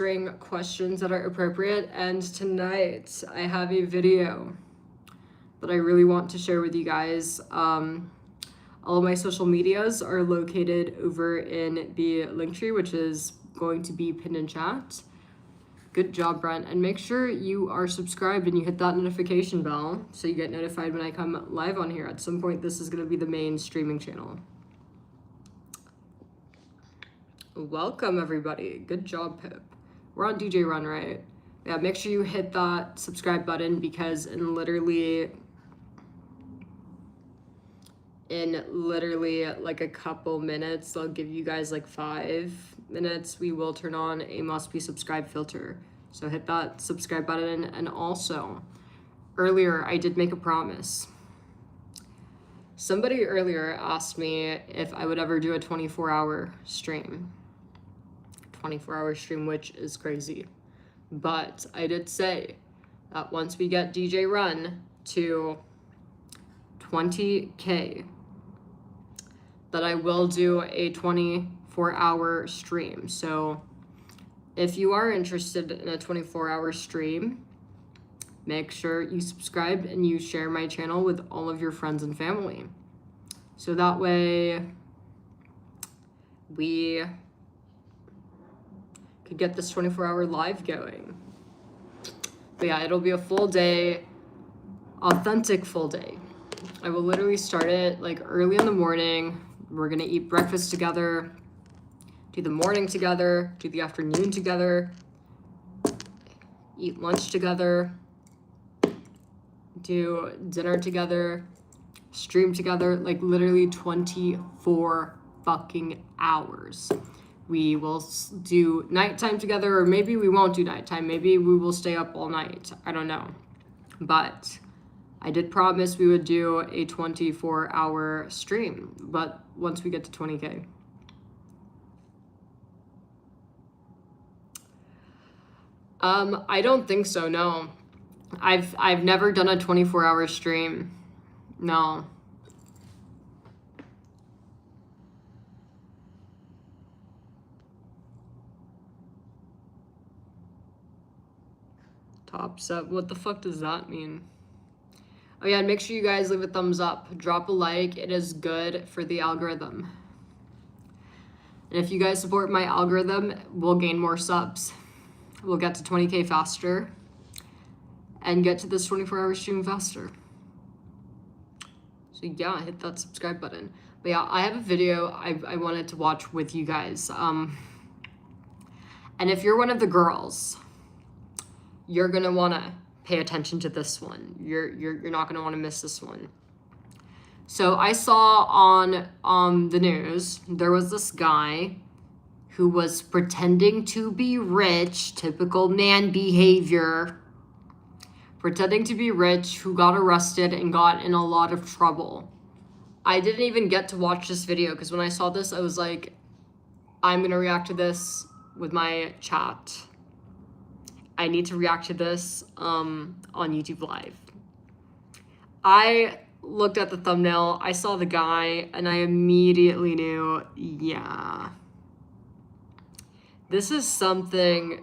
questions that are appropriate, and tonight I have a video that I really want to share with you guys. All of my social medias are located over in the link tree, which is going to be pinned in chat. Good job, Brent. And make sure you are subscribed and you hit that notification bell so you get notified when I come live on here. At some point, this is going to be the main streaming channel. Welcome, everybody. Good job, Pip. We're on DJ Run, right? Yeah, make sure you hit that subscribe button because in literally like a couple minutes, I'll give you guys like 5 minutes, we will turn on a must be subscribed filter. So hit that subscribe button. And also, earlier I did make a promise. Somebody earlier asked me if I would ever do a 24-hour stream. 24-hour stream, which is crazy. But I did say that once we get DJ Run to 20K, that I will do a 24-hour stream. So if you are interested in a 24-hour stream, make sure you subscribe and you share my channel with all of your friends and family. So that way we could get this 24-hour live going. But yeah, it'll be a full day, authentic full day. I will literally start it like early in the morning. We're gonna eat breakfast together, do the morning together, do the afternoon together, eat lunch together, do dinner together, stream together, like literally 24 fucking hours. We will do nighttime together, or maybe we won't do nighttime. Maybe we will stay up all night. I don't know. But I did promise we would do a 24-hour stream, but once we get to 20K. I don't think so, no. I've never done a 24-hour stream. No. Top set, what the fuck does that mean? Oh yeah, and make sure you guys leave a thumbs up. Drop a like, it is good for the algorithm. And if you guys support my algorithm, we'll gain more subs. We'll get to 20K faster and get to this 24-hour stream faster. So yeah, hit that subscribe button. But yeah, I have a video I wanted to watch with you guys. And if you're one of the girls, you're gonna wanna pay attention to this one. You're not gonna wanna miss this one. So I saw on the news, there was this guy who was pretending to be rich, typical man behavior, pretending to be rich, who got arrested and got in a lot of trouble. I didn't even get to watch this video because when I saw this, I was like, I'm gonna react to this with my chat. I need to react to this on YouTube Live. I looked at the thumbnail, I saw the guy, and I immediately knew, yeah, this is something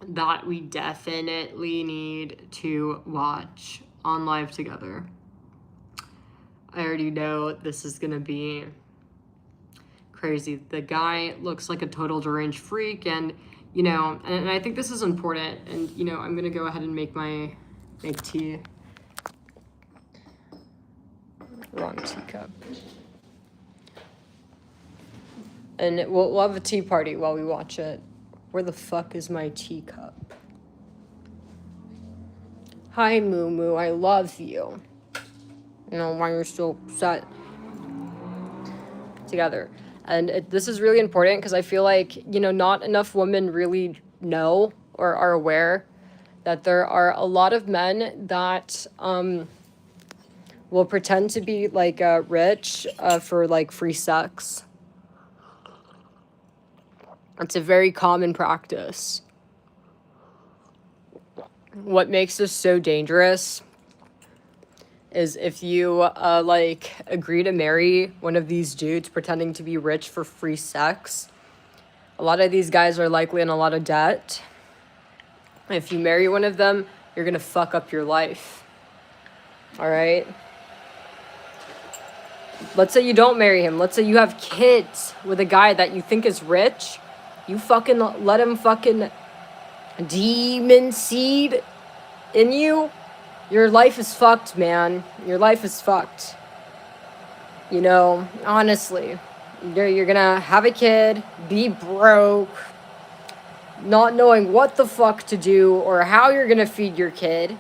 that we definitely need to watch on live together. I already know this is gonna be crazy. The guy looks like a total deranged freak, and you know, and I think this is important. And you know, I'm gonna go ahead and make tea. Wrong teacup. And we'll have a tea party while we watch it. Where the fuck is my teacup? Hi, Moo Moo, I love you. You know, why you're so upset. Together. And this is really important because I feel like, you know, not enough women really know or are aware that there are a lot of men that will pretend to be like rich for like free sex. It's a very common practice. What makes this so dangerous is if you, like, agree to marry one of these dudes pretending to be rich for free sex. A lot of these guys are likely in a lot of debt. If you marry one of them, you're gonna fuck up your life. All right? Let's say you don't marry him. Let's say you have kids with a guy that you think is rich. You fucking let him fucking demon seed in you. Your life is fucked, man. Your life is fucked. You know, honestly. You're gonna have a kid, be broke, not knowing what the fuck to do or how you're gonna feed your kid.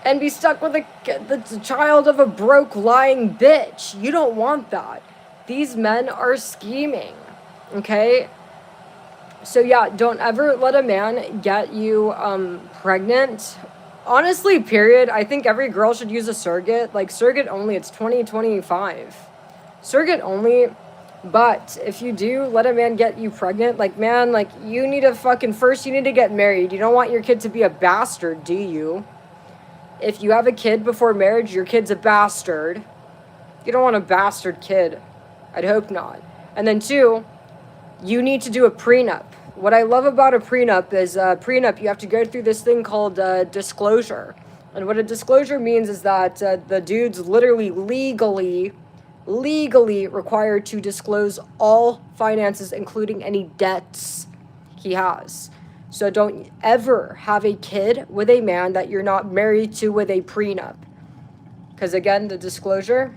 And be stuck with the child of a broke, lying bitch. You don't want that. These men are scheming, okay? So yeah, don't ever let a man get you pregnant. Honestly, period. I think every girl should use a surrogate. Like, surrogate only. It's 2025. Surrogate only. But if you do let a man get you pregnant, like, man, like, you need to fucking, first you need to get married. You don't want your kid to be a bastard, do you? If you have a kid before marriage, your kid's a bastard. You don't want a bastard kid. I'd hope not. And then two, you need to do a prenup. What I love about a prenup is you have to go through this thing called disclosure. And what a disclosure means is that the dude's literally legally required to disclose all finances, including any debts he has. So don't ever have a kid with a man that you're not married to with a prenup. Because again, the disclosure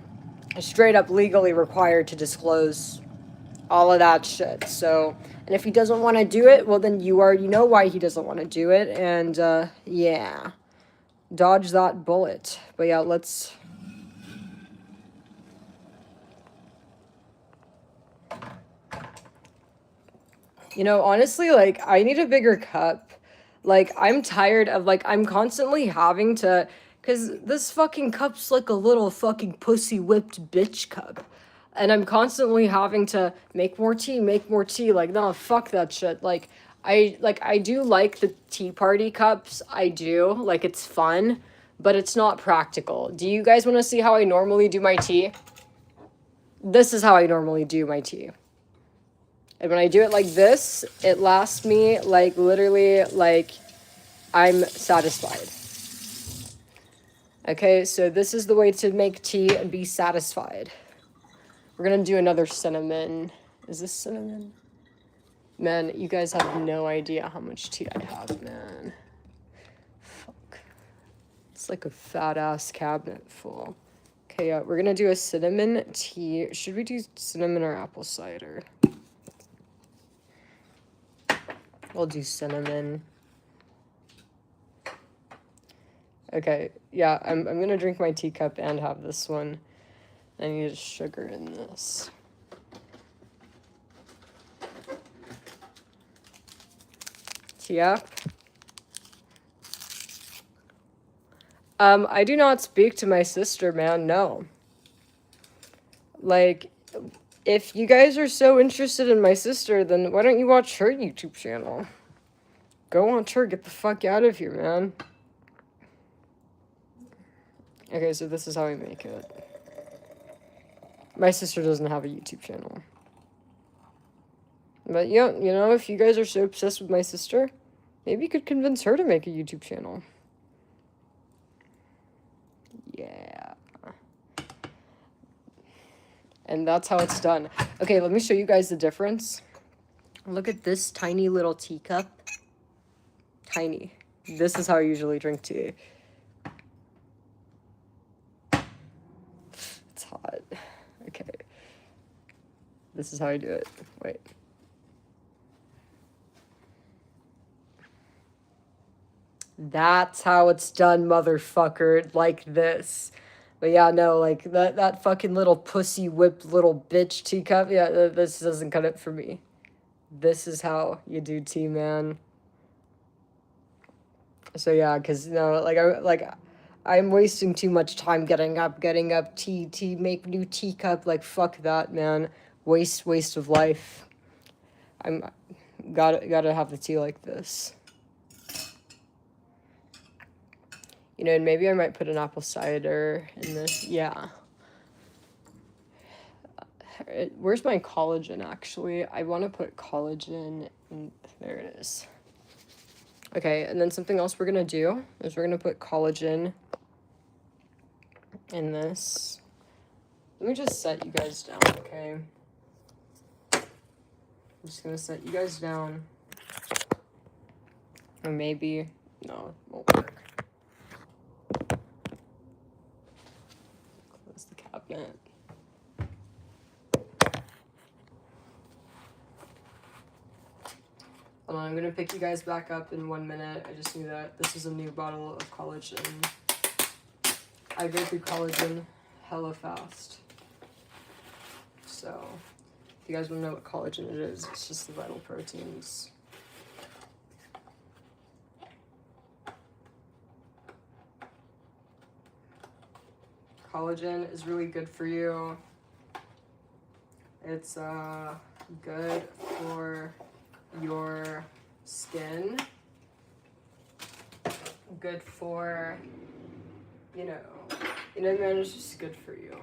is straight up legally required to disclose all of that shit. So, and if he doesn't want to do it, well, then you already know why he doesn't want to do it. And yeah, dodge that bullet. But yeah, let's... You know, honestly, like, I need a bigger cup. Like, I'm tired of, like, I'm constantly having to... Because this fucking cup's like a little fucking pussy-whipped bitch cup. And I'm constantly having to make more tea. Like, no, fuck that shit. Like, I do like the tea party cups. I do. Like, it's fun. But it's not practical. Do you guys want to see how I normally do my tea? This is how I normally do my tea. And when I do it like this, it lasts me, like, literally, like, I'm satisfied. Okay, so this is the way to make tea and be satisfied. We're gonna do another cinnamon. Is this cinnamon? Man, you guys have no idea how much tea I have, man. Fuck. It's like a fat-ass cabinet full. Okay, yeah, we're gonna do a cinnamon tea. Should we do cinnamon or apple cider? We'll do cinnamon. Okay, yeah, I'm gonna drink my teacup and have this one. I need sugar in this. Yep. I do not speak to my sister, man, no. Like, if you guys are so interested in my sister, then why don't you watch her YouTube channel? Go watch her, get the fuck out of here, man. Okay, so this is how I make it. My sister doesn't have a YouTube channel. But yeah, you know, if you guys are so obsessed with my sister, maybe you could convince her to make a YouTube channel. Yeah. And that's how it's done. Okay, let me show you guys the difference. Look at this tiny little teacup. Tiny. This is how I usually drink tea. It's hot. Okay. This is how I do it. Wait. That's how it's done, motherfucker. Like this. But yeah, no, like, that fucking little pussy whipped little bitch teacup, yeah, this doesn't cut it for me. This is how you do tea, man. So yeah, because, you know, I'm wasting too much time getting up, tea, make new teacup, like, fuck that, man. Waste of life. Gotta have the tea like this. You You know, and maybe I might put an apple cider in this. Yeah. Where's my collagen, actually? I want to put collagen in... There it is. Okay, and then something else we're going to do is we're going to put collagen in this. Let me just set you guys down, okay? I'm just going to set you guys down. Or maybe... No, it won't work. Close the cabinet. Hold on, I'm going to pick you guys back up in 1 minute. I just knew that this is a new bottle of collagen. I go through collagen hella fast. So, if you guys want to know what collagen it is, it's just the vital proteins. Collagen is really good for you. It's good for your skin. Good for, you know, man, it's just good for you.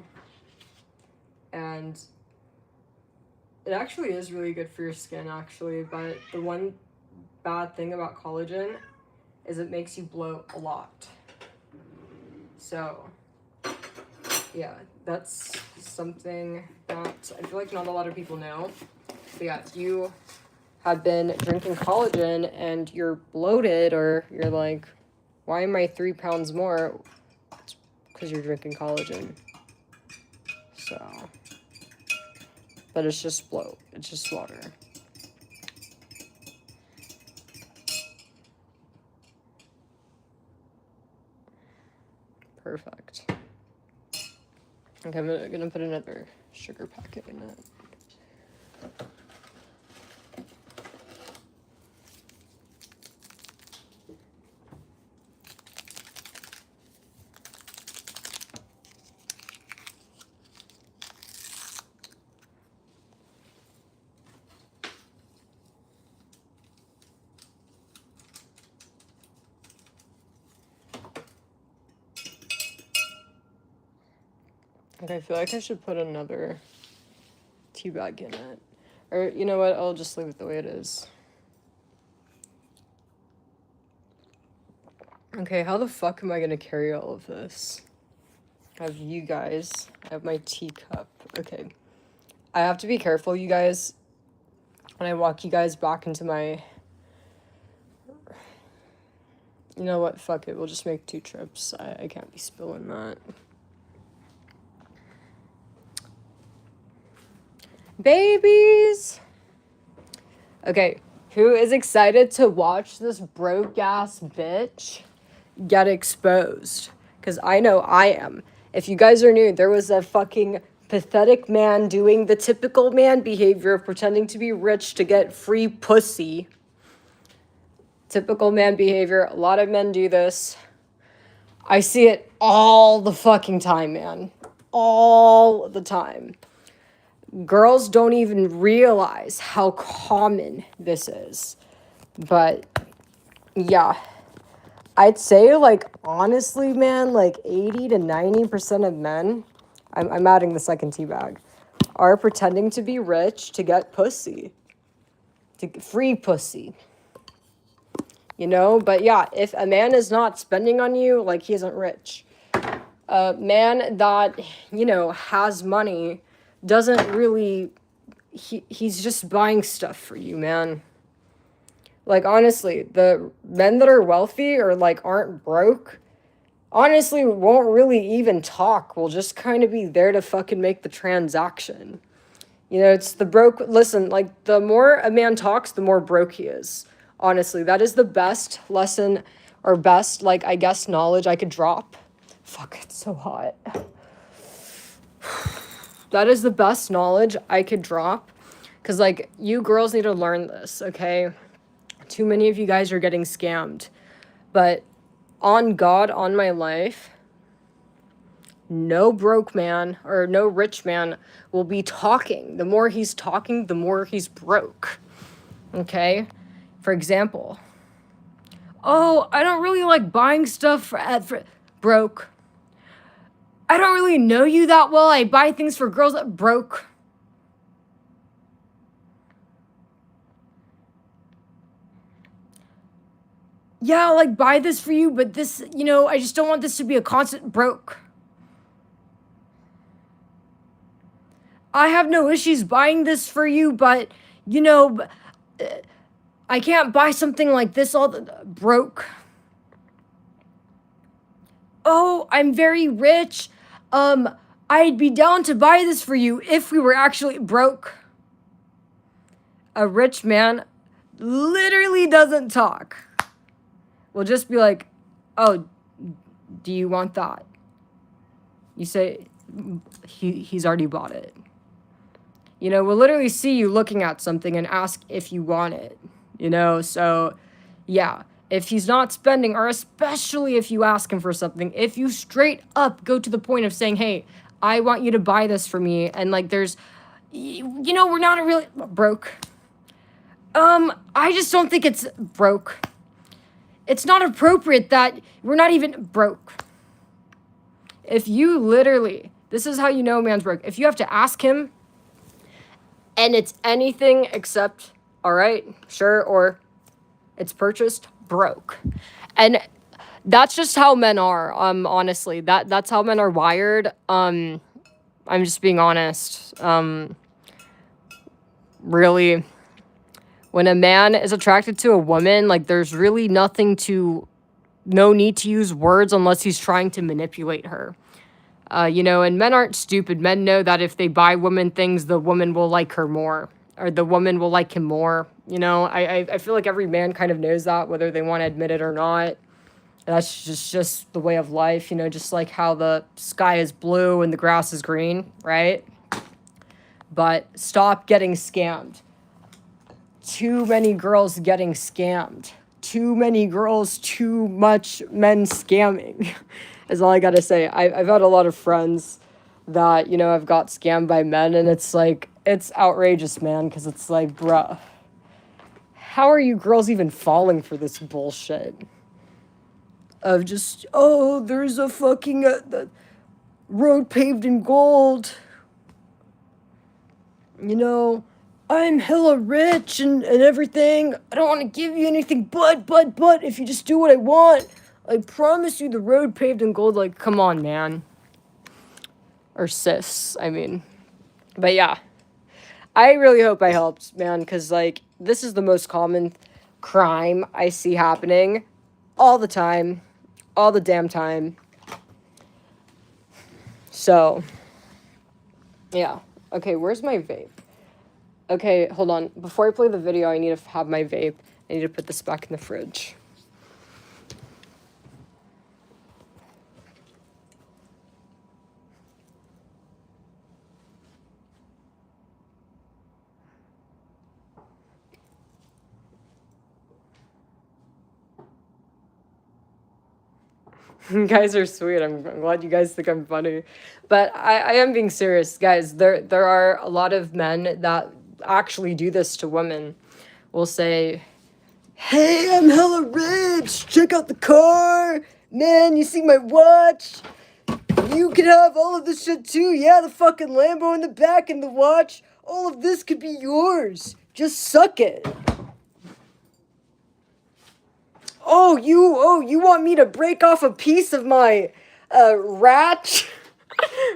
And it actually is really good for your skin, actually, but the one bad thing about collagen is it makes you bloat a lot. So, yeah, that's something that I feel like not a lot of people know. But yeah, if you have been drinking collagen and you're bloated, or you're like, why am I 3 pounds more? It's because you're drinking collagen. So, but it's just bloat. It's just water. Perfect. Okay, I'm gonna put another sugar packet in it. Okay, I feel like I should put another tea bag in it. Or, you know what, I'll just leave it the way it is. Okay, how the fuck am I gonna carry all of this? I have you guys. I have my teacup. Okay. I have to be careful, you guys, when I walk you guys back into my... You know what, fuck it, we'll just make 2 trips. I can't be spilling that. Babies! Okay, who is excited to watch this broke-ass bitch get exposed? Because I know I am. If you guys are new, there was a fucking pathetic man doing the typical man behavior of pretending to be rich to get free pussy. Typical man behavior. A lot of men do this. I see it all the fucking time, man. All the time. Girls don't even realize how common this is. But, yeah. I'd say, like, honestly, man, like 80 to 90% of men, I'm adding the second tea bag, are pretending to be rich to get pussy. To get free pussy. You know? But, yeah, if a man is not spending on you, like, he isn't rich. A man that, you know, has money doesn't really, he's just buying stuff for you, man. Like, honestly, the men that are wealthy or, like, aren't broke, honestly, won't really even talk. Will just kind of be there to fucking make the transaction. You know, it's the broke, listen, like, the more a man talks, the more broke he is. Honestly, that is the best lesson, or best, like, I guess, knowledge I could drop. Fuck, it's so hot. That is the best knowledge I could drop. Because, like, you girls need to learn this, okay? Too many of you guys are getting scammed. But on God, on my life, no broke man or no rich man will be talking. The more he's talking, the more he's broke. Okay? For example, Oh, I don't really like buying stuff for broke. I don't really know you that well. I buy things for girls that broke. Yeah, I'll like buy this for you, but this, you know, I just don't want this to be a constant broke. I have no issues buying this for you, but, you know, I can't buy something like this all broke. Oh, I'm very rich. I'd be down to buy this for you if we were actually broke. A rich man literally doesn't talk. We'll just be like, oh, do you want that? You say, he's already bought it. You know, we'll literally see you looking at something and ask if you want it. You know, so yeah. If he's not spending, or especially if you ask him for something, if you straight up go to the point of saying, hey, I want you to buy this for me, and like there's, you know, we're not really broke. I just don't think it's broke. It's not appropriate that we're not even broke. If you literally, this is how you know a man's broke. If you have to ask him, and it's anything except, all right, sure, or it's purchased, broke. And that's just how men are, honestly. That's how men are wired. I'm just being honest. Really, when a man is attracted to a woman, like there's really no need to use words unless he's trying to manipulate her. You know, and men aren't stupid. Men know that if they buy women things, the woman will like her more, or the woman will like him more. You know, I feel like every man kind of knows that, whether they want to admit it or not. That's just the way of life, you know, just like how the sky is blue and the grass is green, right? But stop getting scammed. Too many girls getting scammed. Too many girls, too much men scamming is all I gotta say. I've had a lot of friends that, you know, have got scammed by men, and it's like, it's outrageous, man, because it's like, bruh, how are you girls even falling for this bullshit? Of just, oh, there's a fucking the road paved in gold. You know, I'm hella rich and everything. I don't want to give you anything, but, if you just do what I want, I promise you the road paved in gold. Like, come on, man. Or sis, I mean. But yeah, I really hope I helped, man, because, like, this is the most common crime I see happening all the time. All the damn time. So, yeah. Okay, where's my vape? Okay, hold on. Before I play the video, I need to have my vape. I need to put this back in the fridge. You guys are sweet. I'm glad you guys think I'm funny. But I am being serious, guys. There are a lot of men that actually do this to women. Will say, hey, I'm hella rich. Check out the car. Man, you see my watch? You could have all of this shit too. Yeah, the fucking Lambo in the back and the watch. All of this could be yours. Just suck it. Oh, you want me to break off a piece of my rat?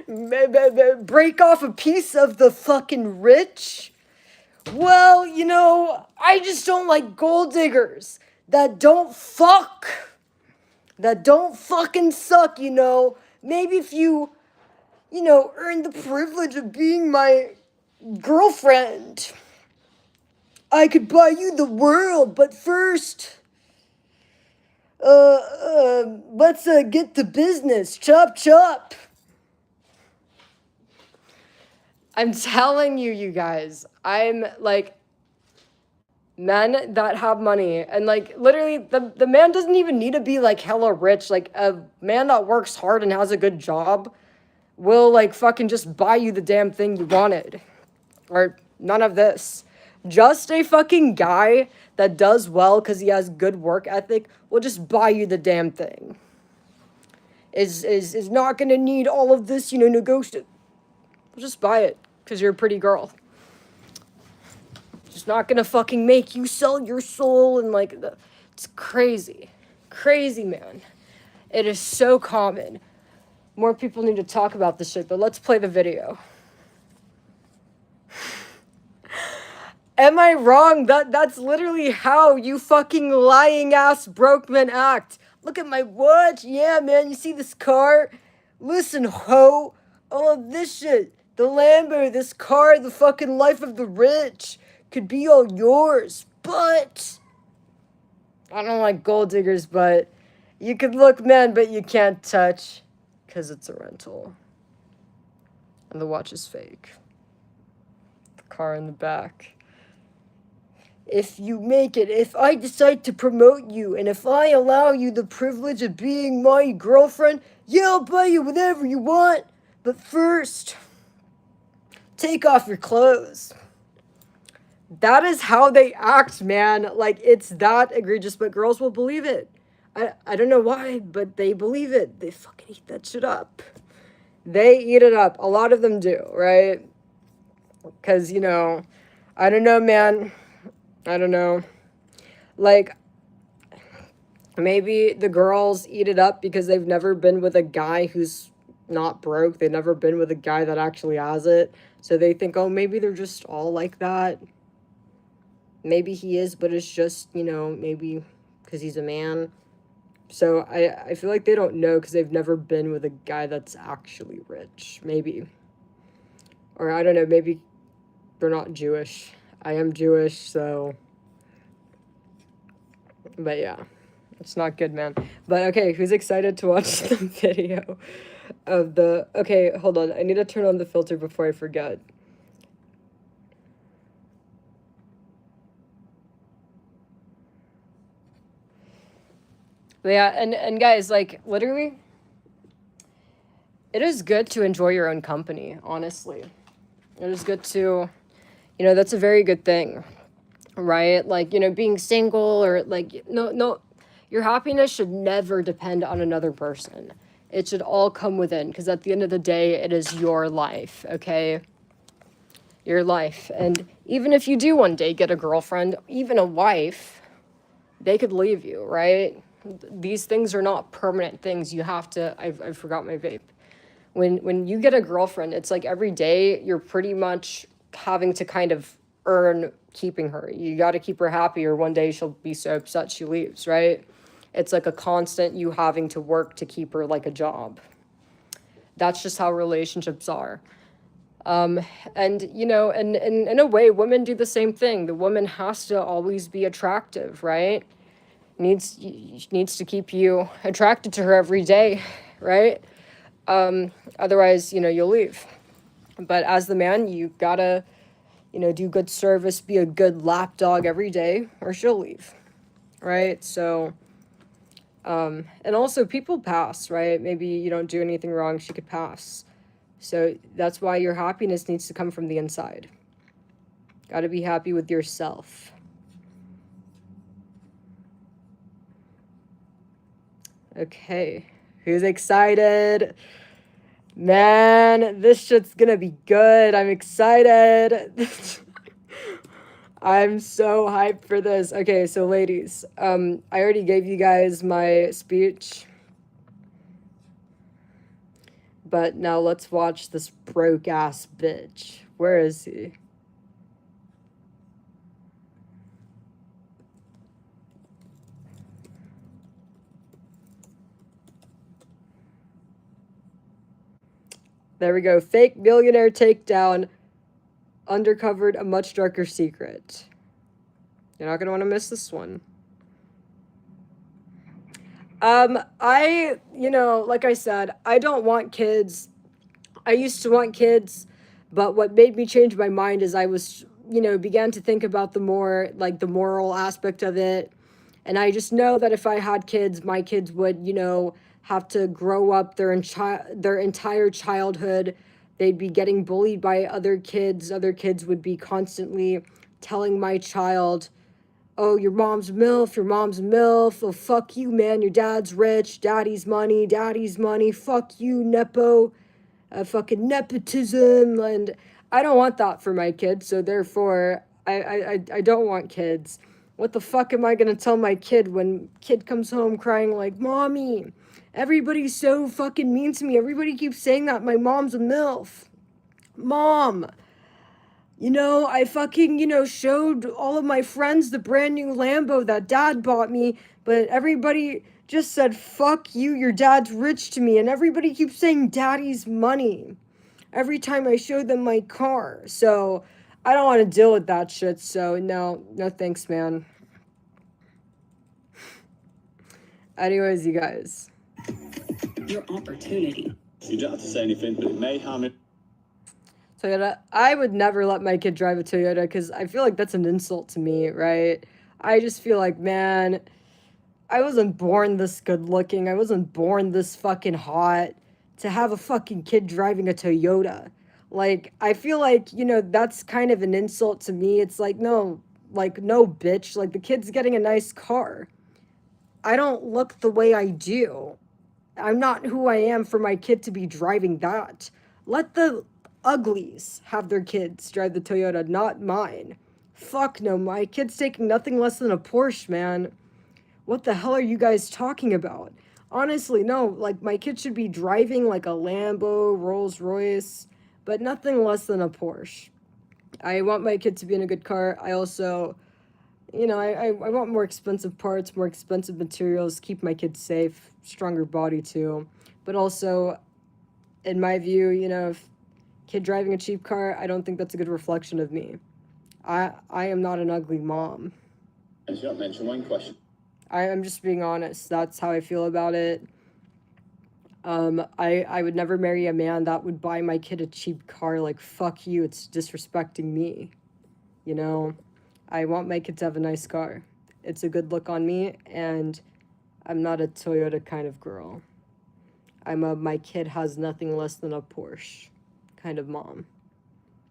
Break off a piece of the fucking rich? Well, you know, I just don't like gold diggers that don't fuck. That don't fucking suck, you know. Maybe if you know, earn the privilege of being my girlfriend, I could buy you the world, but first, let's get to business. Chop, chop. I'm telling you, you guys, I'm like, men that have money, and like literally the man doesn't even need to be like hella rich. Like a man that works hard and has a good job will like fucking just buy you the damn thing you wanted. Or none of this. Just a fucking guy that does well because he has good work ethic will just buy you the damn thing. Is not gonna need all of this, you know, negotiate. We'll just buy it because you're a pretty girl. Just not gonna fucking make you sell your soul and like it's crazy. Crazy, man. It is so common. More people need to talk about this shit, but let's play the video. Am I wrong? That's literally how you fucking lying ass broke men act. Look at my watch. Yeah, man, you see this car? Listen, ho. All of this shit. The Lambo, this car, the fucking life of the rich could be all yours. But I don't like gold diggers, but you could look, man, but you can't touch because it's a rental. And the watch is fake. The car in the back. If you make it, if I decide to promote you, and if I allow you the privilege of being my girlfriend, yeah, I'll buy you whatever you want. But first, take off your clothes. That is how they act, man. Like, it's that egregious, but girls will believe it. I don't know why, but they believe it. They fucking eat that shit up. They eat it up. A lot of them do, right? Because, you know, I don't know, man. I don't know. Like, maybe the girls eat it up because they've never been with a guy who's not broke. They've never been with a guy that actually has it. So they think, oh, maybe they're just all like that. Maybe he is, but it's just, you know, maybe because he's a man. So I feel like they don't know because they've never been with a guy that's actually rich. Maybe. Or I don't know, maybe they're not Jewish. I am Jewish, so... But yeah, it's not good, man. But okay, who's excited to watch the video of the... Okay, hold on. I need to turn on the filter before I forget. But yeah, and guys, like, literally, it is good to enjoy your own company, honestly. It is good to... You know, that's a very good thing, right? Like, you know, being single or like, no, your happiness should never depend on another person. It should all come within because at the end of the day, it is your life, okay? Your life. And even if you do one day get a girlfriend, even a wife, they could leave you, right? These things are not permanent things. You have to, I forgot my vape. When you get a girlfriend, it's like every day you're pretty much having to kind of earn keeping her. You got to keep her happy or one day she'll be so upset she leaves, right? It's like a constant you having to work to keep her like a job. That's just how relationships are. And, you know, and in a way, women do the same thing. The woman has to always be attractive, right? Needs to keep you attracted to her every day, right? Otherwise, you know, you'll leave. But as the man, you gotta, you know, do good service, be a good lapdog every day, or she'll leave, right? So, and also people pass, right? Maybe you don't do anything wrong, she could pass. So that's why your happiness needs to come from the inside. Gotta be happy with yourself. Okay, who's excited? Man, this shit's gonna be good. I'm excited. I'm so hyped for this. Okay, so ladies, I already gave you guys my speech. But now let's watch this broke-ass bitch. Where is he? There we go. Fake millionaire takedown. Undercovered a much darker secret. You're not going to want to miss this one. You know, like I said, I don't want kids. I used to want kids, but what made me change my mind is I was, you know, began to think about the more, like, the moral aspect of it. And I just know that if I had kids, my kids would, you know, have to grow up their entire childhood. They'd be getting bullied by other kids. Other kids would be constantly telling my child, oh, your mom's MILF, your mom's MILF, oh, fuck you, man, your dad's rich, daddy's money, fuck you, Nepo, fucking nepotism, and I don't want that for my kids, so therefore, I don't want kids. What the fuck am I gonna tell my kid when kid comes home crying like, Mommy, everybody's so fucking mean to me, everybody keeps saying that my mom's a MILF. Mom, you know, I fucking, showed all of my friends the brand new Lambo that dad bought me, but everybody just said, fuck you, your dad's rich to me, and everybody keeps saying daddy's money every time I show them my car, so I don't want to deal with that shit, so no thanks, man. Anyways, you guys. Your opportunity. You don't have to say anything, but it may harm it. Toyota, I would never let my kid drive a Toyota because I feel like that's an insult to me, right? I just feel like, man, I wasn't born this good looking. I wasn't born this fucking hot to have a fucking kid driving a Toyota. Like, I feel like, that's kind of an insult to me. It's like, no, bitch. Like, the kid's getting a nice car. I don't look the way I do. I'm not who I am for my kid to be driving that. Let the uglies have their kids drive the Toyota, not mine. Fuck no, my kid's taking nothing less than a Porsche, man. What the hell are you guys talking about? Honestly, no, like, my kid should be driving like a Lambo, Rolls Royce, but nothing less than a Porsche. I want my kid to be in a good car. I also, I want more expensive parts, more expensive materials, keep my kid safe, stronger body too. But also, in my view, if kid driving a cheap car, I don't think that's a good reflection of me. I am not an ugly mom. I just want to mention one question. I'm just being honest. That's how I feel about it. I would never marry a man that would buy my kid a cheap car. Like, fuck you, it's disrespecting me. I want my kid to have a nice car. It's a good look on me, and I'm not a Toyota kind of girl. My kid has nothing less than a Porsche kind of mom.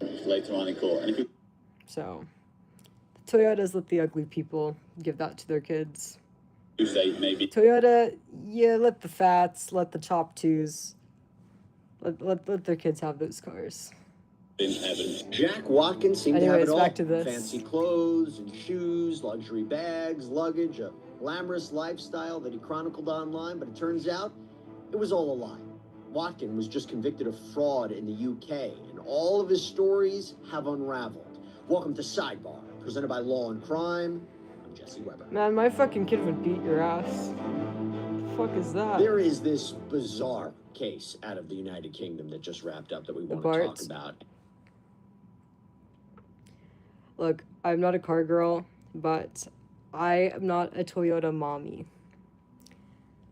Later on in court. So, Toyotas let the ugly people give that to their kids. You say maybe. Toyota, yeah, let the fats, let the chop twos, let their kids have those cars. In heaven. Jack Watkins seemed to have it all. Back to this. Fancy clothes and shoes, luxury bags, luggage, a glamorous lifestyle that he chronicled online, but it turns out it was all a lie. Watkins was just convicted of fraud in the UK, and all of his stories have unraveled. Welcome to Sidebar, presented by Law and Crime. I'm Jesse Weber. Man, my fucking kid would beat your ass. What the fuck is that? There is this bizarre case out of the United Kingdom that just wrapped up that we want to talk about. Look, I'm not a car girl, but I am not a Toyota mommy.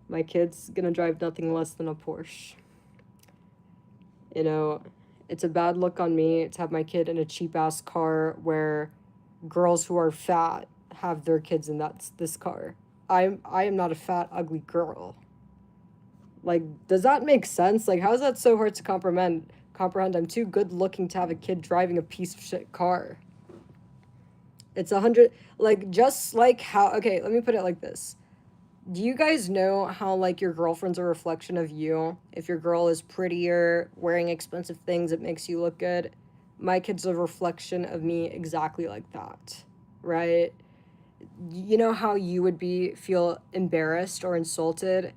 My kid's gonna drive nothing less than a Porsche. It's a bad look on me to have my kid in a cheap-ass car where girls who are fat have their kids in this car. I am not a fat, ugly girl. Like, does that make sense? Like, how is that so hard to comprehend? I'm too good-looking to have a kid driving a piece of shit car. It's 100, like, just like how, okay, let me put it like this. Do you guys know how, like, your girlfriend's a reflection of you? If your girl is prettier, wearing expensive things, it makes you look good. My kid's a reflection of me exactly like that, right? You know how you would feel embarrassed or insulted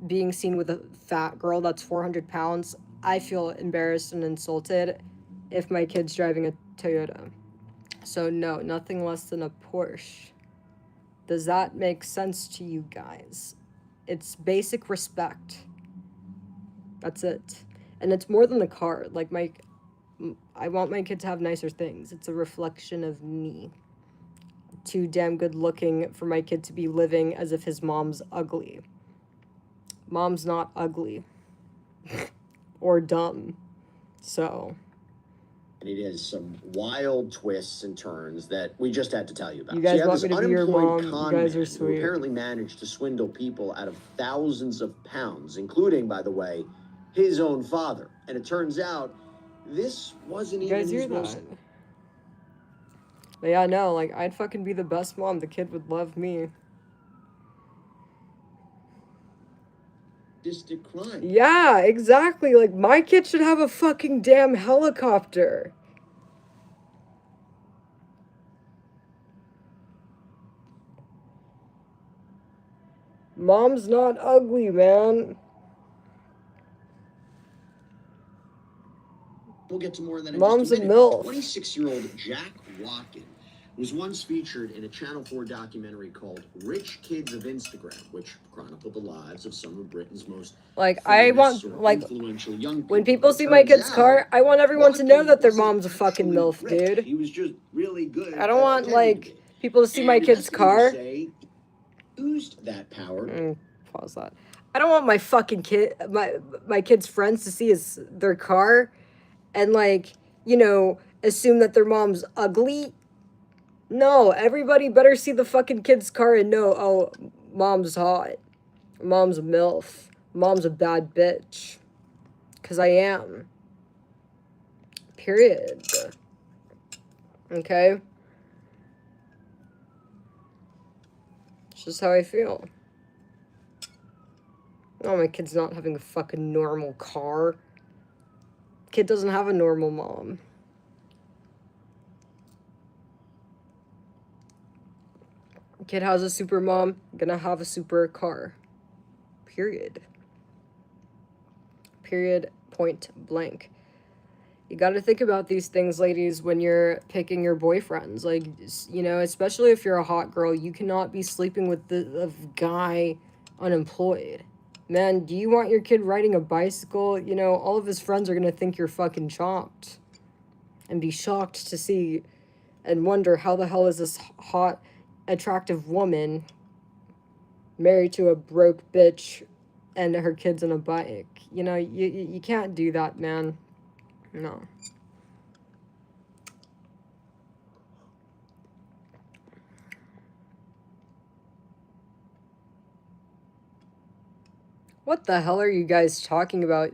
being seen with a fat girl that's 400 pounds? I feel embarrassed and insulted if my kid's driving a Toyota. So no, nothing less than a Porsche. Does that make sense to you guys? It's basic respect. That's it. And it's more than the car. Like, I want my kid to have nicer things. It's a reflection of me. Too damn good looking for my kid to be living as if his mom's ugly. Mom's not ugly. Or dumb. So... And it is some wild twists and turns that we just had to tell you about. You guys want this me to be your mom? con You guys are man sweet. who apparently managed to swindle people out of thousands of pounds, including, by the way, his own father. And it turns out this wasn't You even guys hear his most... that? But yeah, no, like, I'd fucking be the best mom. The kid would love me. Crime. Yeah, exactly. Like, my kid should have a fucking damn helicopter. Mom's not ugly, man. We'll get to more of that in Mom's just a a minute. MILF. 26-year-old Jack Watkin was once featured in a Channel 4 documentary called Rich Kids of Instagram, which chronicled the lives of some of Britain's most Like, I famous want, or like, influential young people. when people It see my turns kid's out car, I want everyone to know Watkin that their wasn't mom's a fucking actually MILF, rich. dude. He was just really good I don't at want, pretending to like, be. people to see my And kid's car. investigators say he used that power. Pause that. I don't want my fucking kid, my kid's friends to see their car and, like, you know, assume that their mom's ugly. No, everybody better see the fucking kid's car and know, oh, mom's hot. Mom's a MILF. Mom's a bad bitch. 'Cause I am. Period. Okay? It's just how I feel. Oh, my kid's not having a fucking normal car. Kid doesn't have a normal mom. Kid has a super mom, gonna have a super car. Period. Period. Point blank. You gotta think about these things, ladies, when you're picking your boyfriends. Like, you know, especially if you're a hot girl, you cannot be sleeping with the guy unemployed. Man, do you want your kid riding a bicycle? You know, all of his friends are gonna think you're fucking chopped. And be shocked to see and wonder how the hell is this hot, attractive woman married to a broke bitch and her kids on a bike. You know, you can't do that, man. No. What the hell are you guys talking about?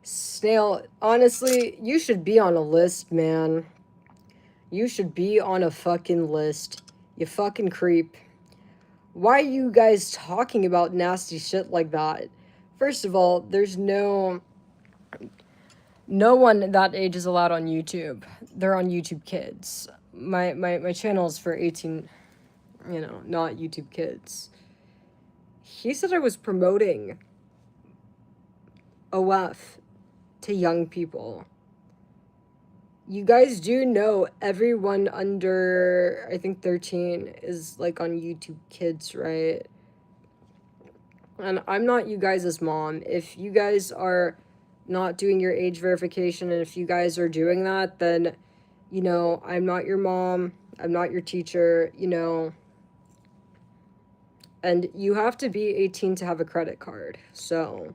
Snail, honestly, you should be on a list, man. You should be on a fucking list. You fucking creep. Why are you guys talking about nasty shit like that? First of all, there's no one that age is allowed on YouTube. They're on YouTube Kids. My channel is for 18, you know, not YouTube Kids. He said I was promoting OF to young people. You guys do know everyone under, I think, 13 is, like, on YouTube Kids, right? And I'm not you guys' mom. If you guys are not doing your age verification, and if you guys are doing that, then, you know, I'm not your mom. I'm not your teacher, you know. And you have to be 18 to have a credit card. So,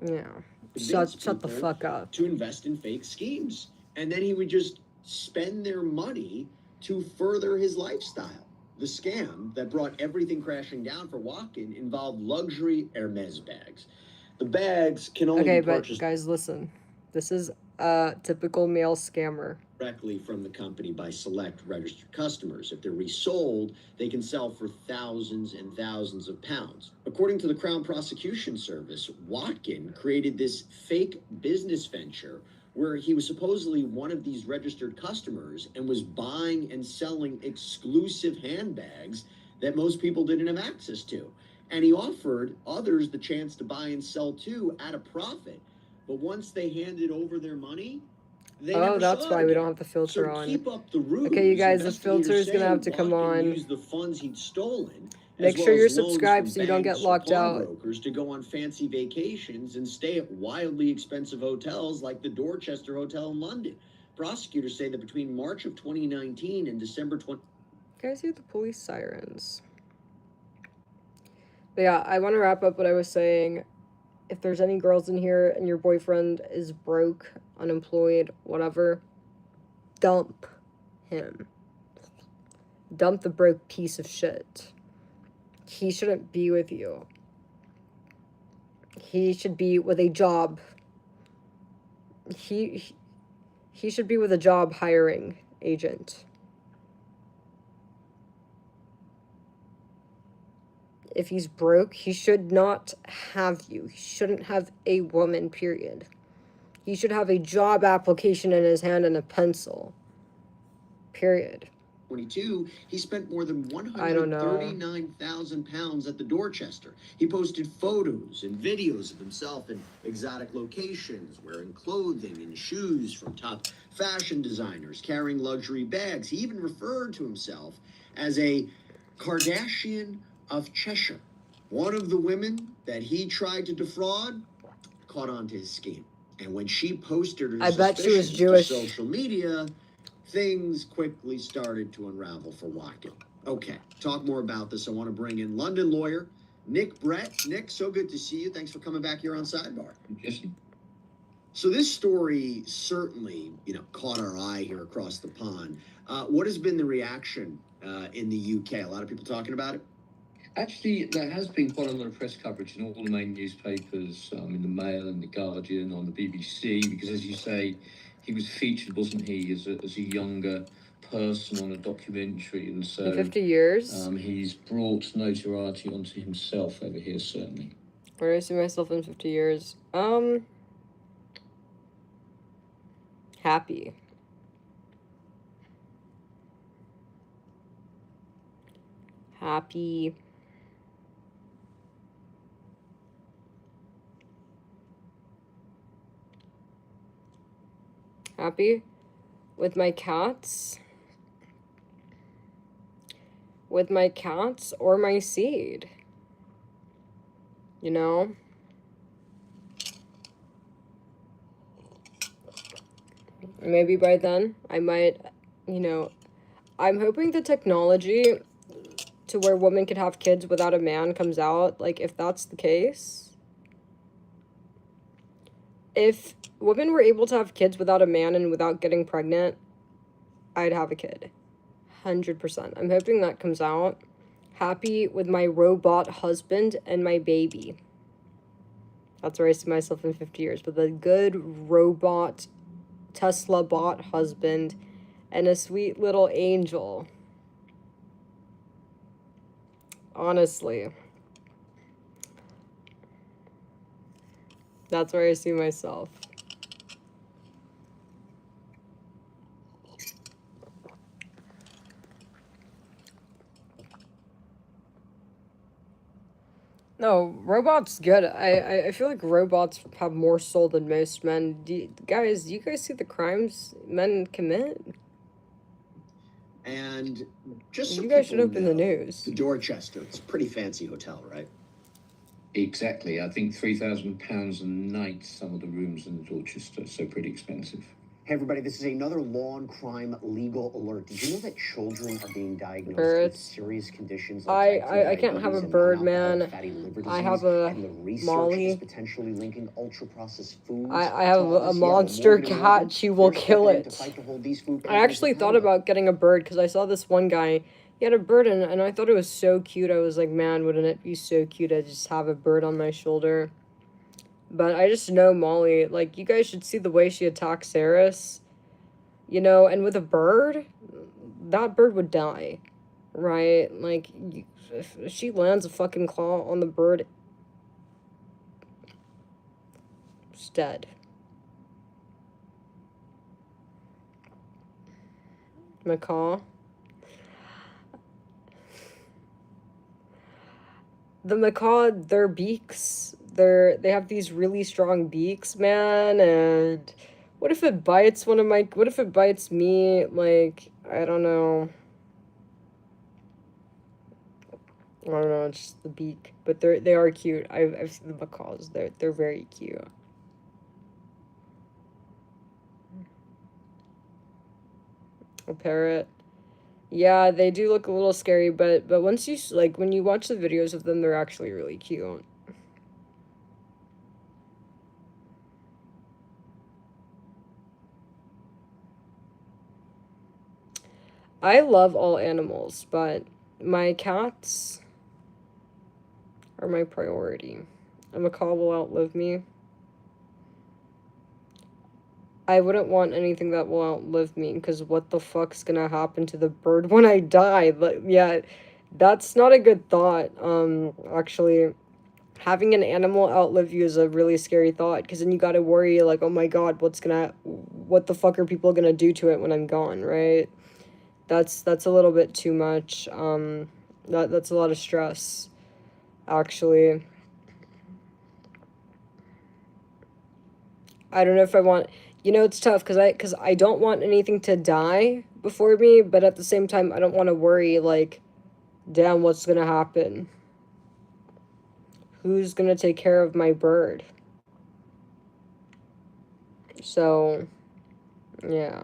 yeah. Shut the fuck up. To invest in fake schemes. And then he would just spend their money to further his lifestyle. The scam that brought everything crashing down for Watkin involved luxury Hermes bags. The bags can only be purchased. But guys, listen. This is a typical male scammer. Directly from the company by select registered customers. If they're resold, they can sell for thousands and thousands of pounds. According to the Crown Prosecution Service, Watkin created this fake business venture where he was supposedly one of these registered customers and was buying and selling exclusive handbags that most people didn't have access to. And he offered others the chance to buy and sell too at a profit. But once they handed over their money, that's why we don't have the filter on. Keep up the ruse, okay, you guys, the filter is gonna have to come on. Used the funds he'd stolen, Make sure you're subscribed so you don't get locked out. Brokers to go on fancy vacations and stay at wildly expensive hotels like the Dorchester Hotel in London. Prosecutors say that between March of 2019 and December 20. You guys hear the police sirens? But yeah, I want to wrap up what I was saying. If there's any girls in here and your boyfriend is broke, unemployed, whatever, dump him. Dump the broke piece of shit. He shouldn't be with you. He should be with a job. He should be with a job hiring agent. If he's broke, he should not have you. He shouldn't have a woman, period. He should have a job application in his hand and a pencil. Period. 22, he spent more than I don't know. 139,000 pounds at the Dorchester. He posted photos and videos of himself in exotic locations, wearing clothing and shoes from top fashion designers, carrying luxury bags. He even referred to himself as a Kardashian of Cheshire. One of the women that he tried to defraud caught on to his scheme. And when she posted her I bet she was suspicions Jewish. to social media, things quickly started to unravel for Watkin. Okay, talk more about this. I want to bring in London lawyer Nick Brett. Nick, so good to see you. Thanks for coming back here on Sidebar. Jesse. So this story certainly, caught our eye here across the pond. What has been the reaction in the UK? A lot of people talking about it? Actually, there has been quite a lot of press coverage in all the main newspapers, in the Mail and the Guardian, on the BBC, because as you say, he was featured, wasn't he, as a younger person on a documentary, and so in 50 years. He's brought notoriety onto himself over here, certainly. Where do I see myself in 50 years? Happy. Happy. Happy with my cats. With my cats or my seed. You know? Maybe by then I might, I'm hoping the technology to where women could have kids without a man comes out. Like, if that's the case, if women were able to have kids without a man and without getting pregnant, I'd have a kid. 100%. I'm hoping that comes out. Happy with my robot husband and my baby. That's where I see myself in 50 years. With a good robot Tesla bot husband and a sweet little angel. Honestly. That's where I see myself. No, robots good. I feel like robots have more soul than most men. Do you guys see the crimes men commit? And just so you guys should people open know, the news. The Dorchester, it's a pretty fancy hotel, right? Exactly. I think £3,000 a night, some of the rooms in the Dorchester, so pretty expensive. Hey everybody, this is another law and crime legal alert. Did you know that children are being diagnosed Birds. with serious conditions I can't have a bird, man. I have a Molly. Potentially linking ultra-processed foods. I have a monster cat. She will kill it. I actually thought about getting a bird because I saw this one guy. He had a bird and I thought it was so cute. I was like, man, wouldn't it be so cute to just have a bird on my shoulder? But I just know Molly, like, you guys should see the way she attacks Saris. And with a bird, that bird would die, right? Like, if she lands a fucking claw on the bird, it's dead. Macaw. The macaw, their beaks, they have these really strong beaks, man, and what if it bites what if it bites me? Like, I don't know, it's just the beak, but they are cute. I've seen the macaws, they're very cute. A parrot. Yeah, they do look a little scary, but once you, like, when you watch the videos of them, they're actually really cute. I love all animals, but my cats are my priority. A macaw will outlive me. I wouldn't want anything that will outlive me, because what the fuck's gonna happen to the bird when I die? But yeah, That's not a good thought. Actually, having an animal outlive you is a really scary thought, because then you gotta worry, like, oh my god, what the fuck are people gonna do to it when I'm gone, right? That's a little bit too much. That's a lot of stress, actually. I don't know if I want, it's tough, because I don't want anything to die before me, but at the same time, I don't want to worry, like, damn, what's gonna happen? Who's gonna take care of my bird? So, yeah.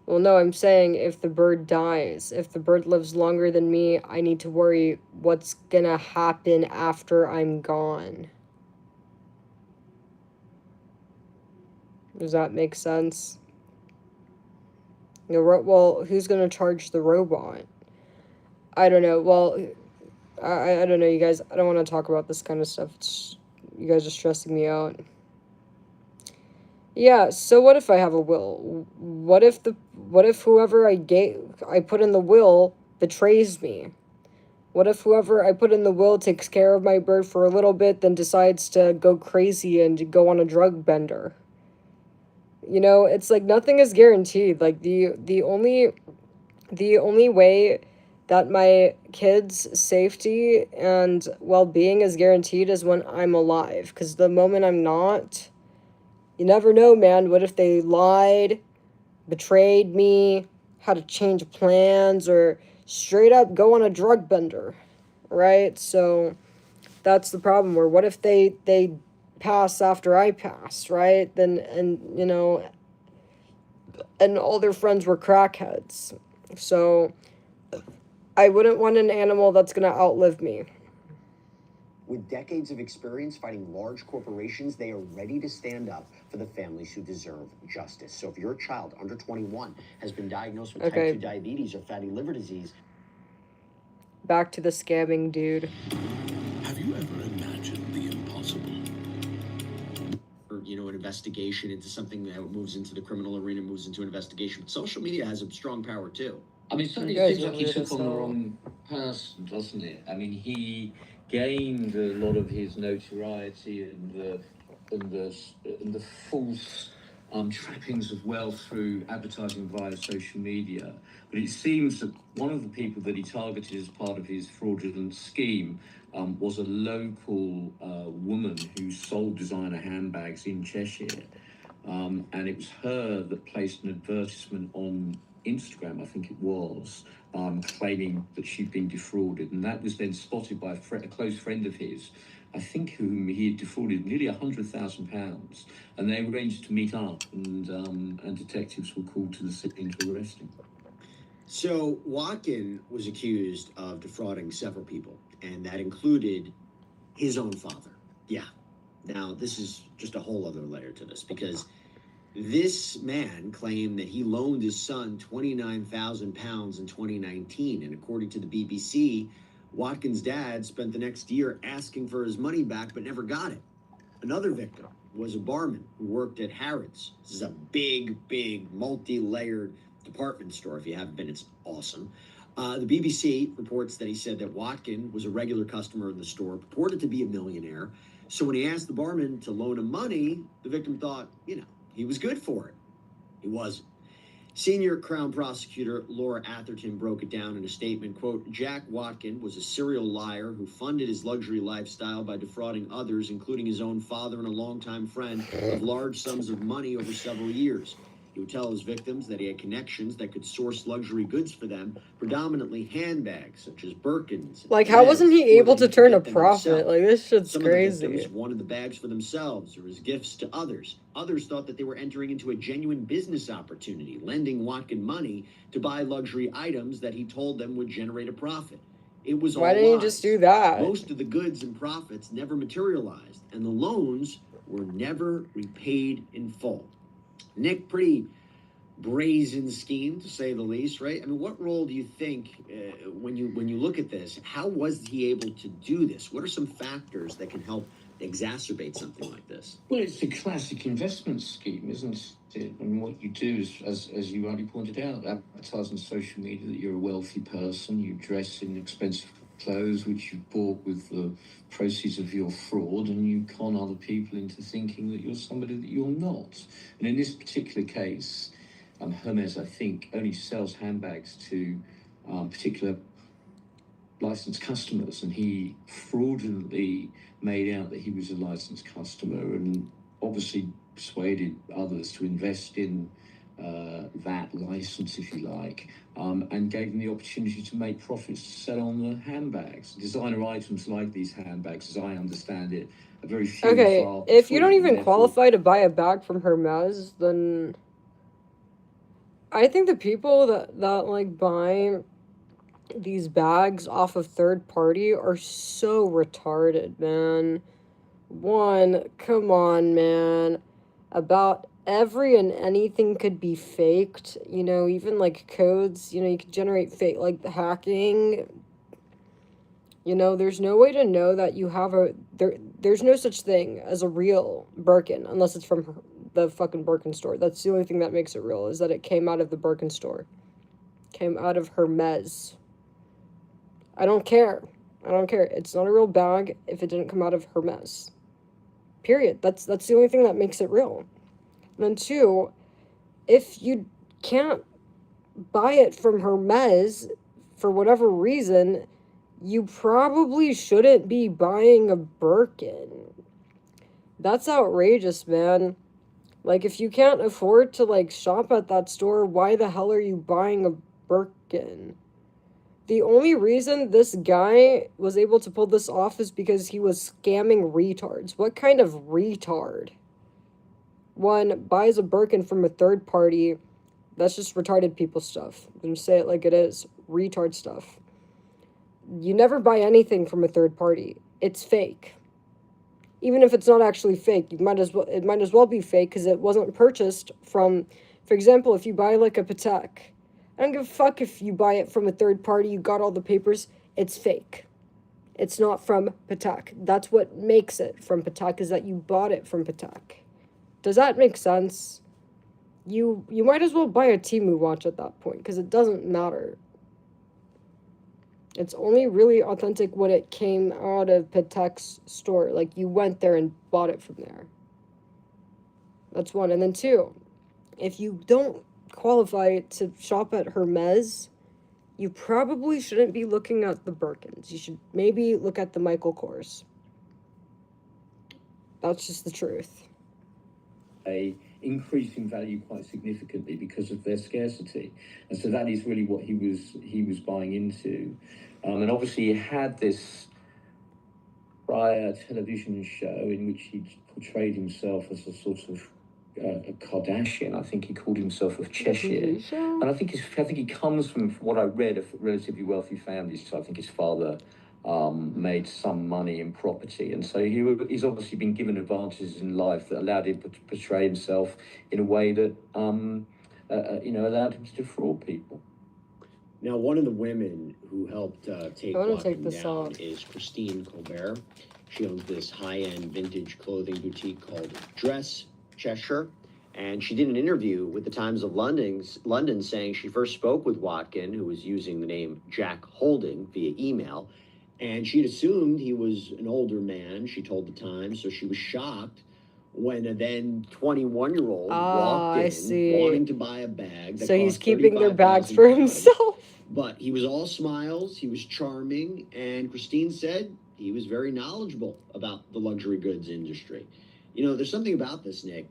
Well, no, I'm saying if the bird dies, if the bird lives longer than me, I need to worry what's gonna happen after I'm gone. Does that make sense? Well, who's gonna charge the robot? I don't know. Well, I don't know, you guys. I don't want to talk about this kind of stuff. You guys are stressing me out. Yeah, so what if I have a will? What if whoever I put in the will betrays me? What if whoever I put in the will takes care of my bird for a little bit, then decides to go crazy and go on a drug bender? It's like nothing is guaranteed. Like the only way that my kids' safety and well-being is guaranteed is when I'm alive. Because the moment I'm not, you never know, man. What if they lied, betrayed me, had to change plans, or straight up go on a drug bender, right? So that's the problem. Where what if they pass after I pass, right? Then and all their friends were crackheads. So I wouldn't want an animal that's gonna outlive me. With decades of experience fighting large corporations, they are ready to stand up for the families who deserve justice. So if your child under 21 has been diagnosed with type 2 diabetes or fatty liver disease... Back to the scamming dude. Have you ever imagined the impossible? Or, an investigation into something that moves into the criminal arena, moves into an investigation. But social media has a strong power too. I mean, certainly it seems like he took on the wrong person, doesn't it? I mean, he gained a lot of his notoriety and the false trappings of wealth through advertising via social media. But it seems that one of the people that he targeted as part of his fraudulent scheme was a local woman who sold designer handbags in Cheshire. And it was her that placed an advertisement on Instagram, I think it was, claiming that she'd been defrauded. And that was then spotted by a close friend of his, I think whom he had defrauded nearly £100,000. And they arranged to meet up, and detectives were called to the scene to arrest him. So Watkin was accused of defrauding several people, and that included his own father. Yeah. Now, this is just a whole other layer to this, because this man claimed that he loaned his son £29,000 in 2019. And according to the BBC, Watkins' dad spent the next year asking for his money back, but never got it. Another victim was a barman who worked at Harrods. This is a big, multi-layered department store. If you haven't been, it's awesome. The BBC reports that he said that Watkin was a regular customer in the store, purported to be a millionaire. So when he asked the barman to loan him money, the victim thought, he was good for it. He wasn't. Senior Crown Prosecutor Laura Atherton broke it down in a statement, quote, Jack Watkin was a serial liar who funded his luxury lifestyle by defrauding others, including his own father and a longtime friend, of large sums of money over several years. He would tell his victims that he had connections that could source luxury goods for them, predominantly handbags, such as Birkins. Like, how wasn't he able to turn a profit? Like, this shit's Some crazy. Of the victims wanted the bags for themselves or as gifts to others. Others thought that they were entering into a genuine business opportunity, lending Watkin money to buy luxury items that he told them would generate a profit. It was all Why didn't lies. he just do that? Most of the goods and profits never materialized, and the loans were never repaid in full. Nick, pretty brazen scheme, to say the least, right? I mean, what role do you think, when you look at this, how was he able to do this? What are some factors that can help exacerbate something like this? Well, it's a classic investment scheme, isn't it? And what you do is, as you rightly pointed out, advertise on social media that you're a wealthy person, you dress in expensive clothes which you bought with the proceeds of your fraud, and you con other people into thinking that you're somebody that you're not. And in this particular case, Hermes, I think, only sells handbags to particular licensed customers, and he fraudulently made out that he was a licensed customer and obviously persuaded others to invest in that license, if you like, and gave them the opportunity to make profits to sell on the handbags. Designer items like these handbags, as I understand it, are very few and Okay, far if you don't between, even therefore qualify to buy a bag from Hermes, then I think the people that like buy these bags off of third party are so retarded, man. One, come on, man. About every and anything could be faked, you know, even like codes, you know, you could generate fake, like the hacking. You know, there's no way to know that you have there's no such thing as a real Birkin unless it's from the fucking Birkin store. That's the only thing that makes it real, is that it came out of the Birkin store. Came out of Hermes. I don't care. I don't care. It's not a real bag if it didn't come out of Hermes. Period. That's the only thing that makes it real. And then two, if you can't buy it from Hermes for whatever reason, you probably shouldn't be buying a Birkin. That's outrageous, man. Like, if you can't afford to, like, shop at that store, why the hell are you buying a Birkin? The only reason this guy was able to pull this off is because he was scamming retards. What kind of retard? One, buys a Birkin from a third party. That's just retarded people stuff. I'm gonna say it like it is. Retard stuff. You never buy anything from a third party. It's fake. Even if it's not actually fake, it might as well be fake because it wasn't purchased from, for example, if you buy like a Patek, I don't give a fuck if you buy it from a third party, you got all the papers, it's fake. It's not from Patek. That's what makes it from Patek, is that you bought it from Patek. Does that make sense? You might as well buy a Temu watch at that point, because it doesn't matter. It's only really authentic when it came out of Patek's store. Like, you went there and bought it from there. That's one. And then two, if you don't qualify to shop at Hermes, you probably shouldn't be looking at the Birkins. You should maybe look at the Michael Kors. That's just the truth. A increase in value quite significantly because of their scarcity, and so that is really what he was buying into, and obviously he had this prior television show in which he portrayed himself as a sort of a Kardashian. I think he called himself of Cheshire, and I think he comes from what I read, a relatively wealthy family. So I think his father made some money in property, and so he's obviously been given advantages in life that allowed him to portray himself in a way that allowed him to defraud people. Now, one of the women who helped take this down off. is Christine Colbert. She owns this high-end vintage clothing boutique called Dress Cheshire, and she did an interview with the Times of London saying she first spoke with Watkin, who was using the name Jack Holding via email, and she'd assumed he was an older man, she told the Times, so she was shocked when a then 21-year-old walked in wanting to buy a bag that so he's cost keeping their bags £35,000. for himself. But he was all smiles, he was charming, and Christine said he was very knowledgeable about the luxury goods industry. You know, there's something about this, Nick.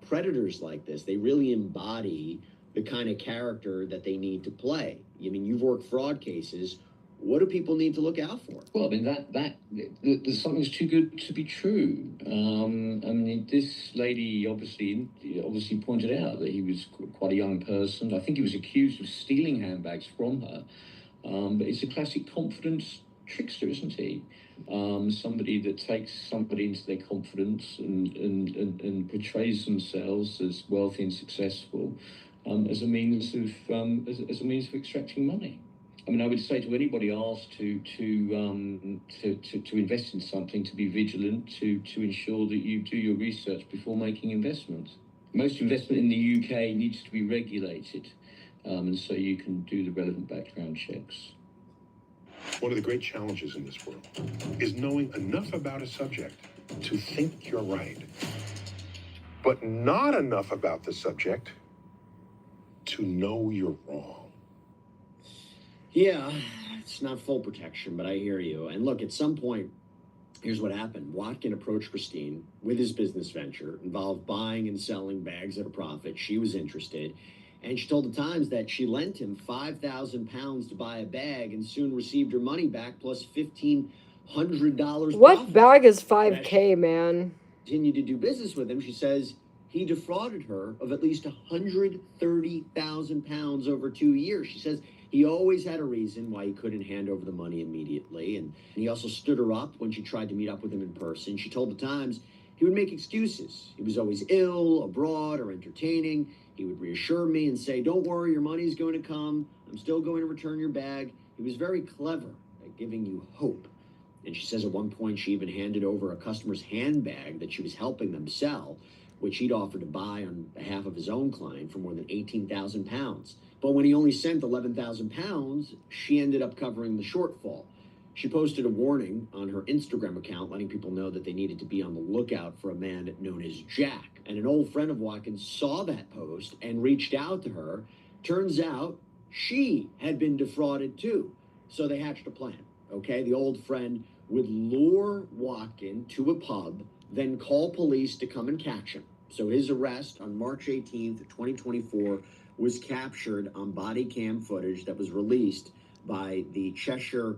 Predators like this, they really embody the kind of character that they need to play. I mean, you've worked fraud cases. What do people need to look out for? Well, I mean, there's something's too good to be true. I mean, this lady obviously pointed out that he was quite a young person. I think he was accused of stealing handbags from her. But it's a classic confidence trickster, isn't he? Somebody that takes somebody into their confidence and portrays themselves as wealthy and successful as a means of extracting money. I mean, I would say to anybody asked to invest in something, to be vigilant, to ensure that you do your research before making investments. Most investment in the UK needs to be regulated, and so you can do the relevant background checks. One of the great challenges in this world is knowing enough about a subject to think you're right, but not enough about the subject to know you're wrong. Yeah, it's not full protection, but I hear you. And look, at some point, here's what happened. Watkin approached Christine with his business venture, involved buying and selling bags at a profit. She was interested. And she told the Times that she lent him £5,000 to buy a bag and soon received her money back plus $1,500. What bag is 5K, man? Continued to do business with him. She says he defrauded her of at least £130,000 over 2 years. She says he always had a reason why he couldn't hand over the money immediately. And he also stood her up when she tried to meet up with him in person. She told the Times he would make excuses. He was always ill, abroad, or entertaining. He would reassure me and say, don't worry, your money's going to come. I'm still going to return your bag. He was very clever at giving you hope. And she says at one point she even handed over a customer's handbag that she was helping them sell, which he'd offered to buy on behalf of his own client for more than £18,000. But when he only sent £11,000, she ended up covering the shortfall. She posted a warning on her Instagram account, letting people know that they needed to be on the lookout for a man known as Jack. And an old friend of Watkins saw that post and reached out to her. Turns out she had been defrauded too. So they hatched a plan, okay? The old friend would lure Watkin to a pub, then call police to come and catch him. So his arrest on March 18th, 2024 was captured on body cam footage that was released by the Cheshire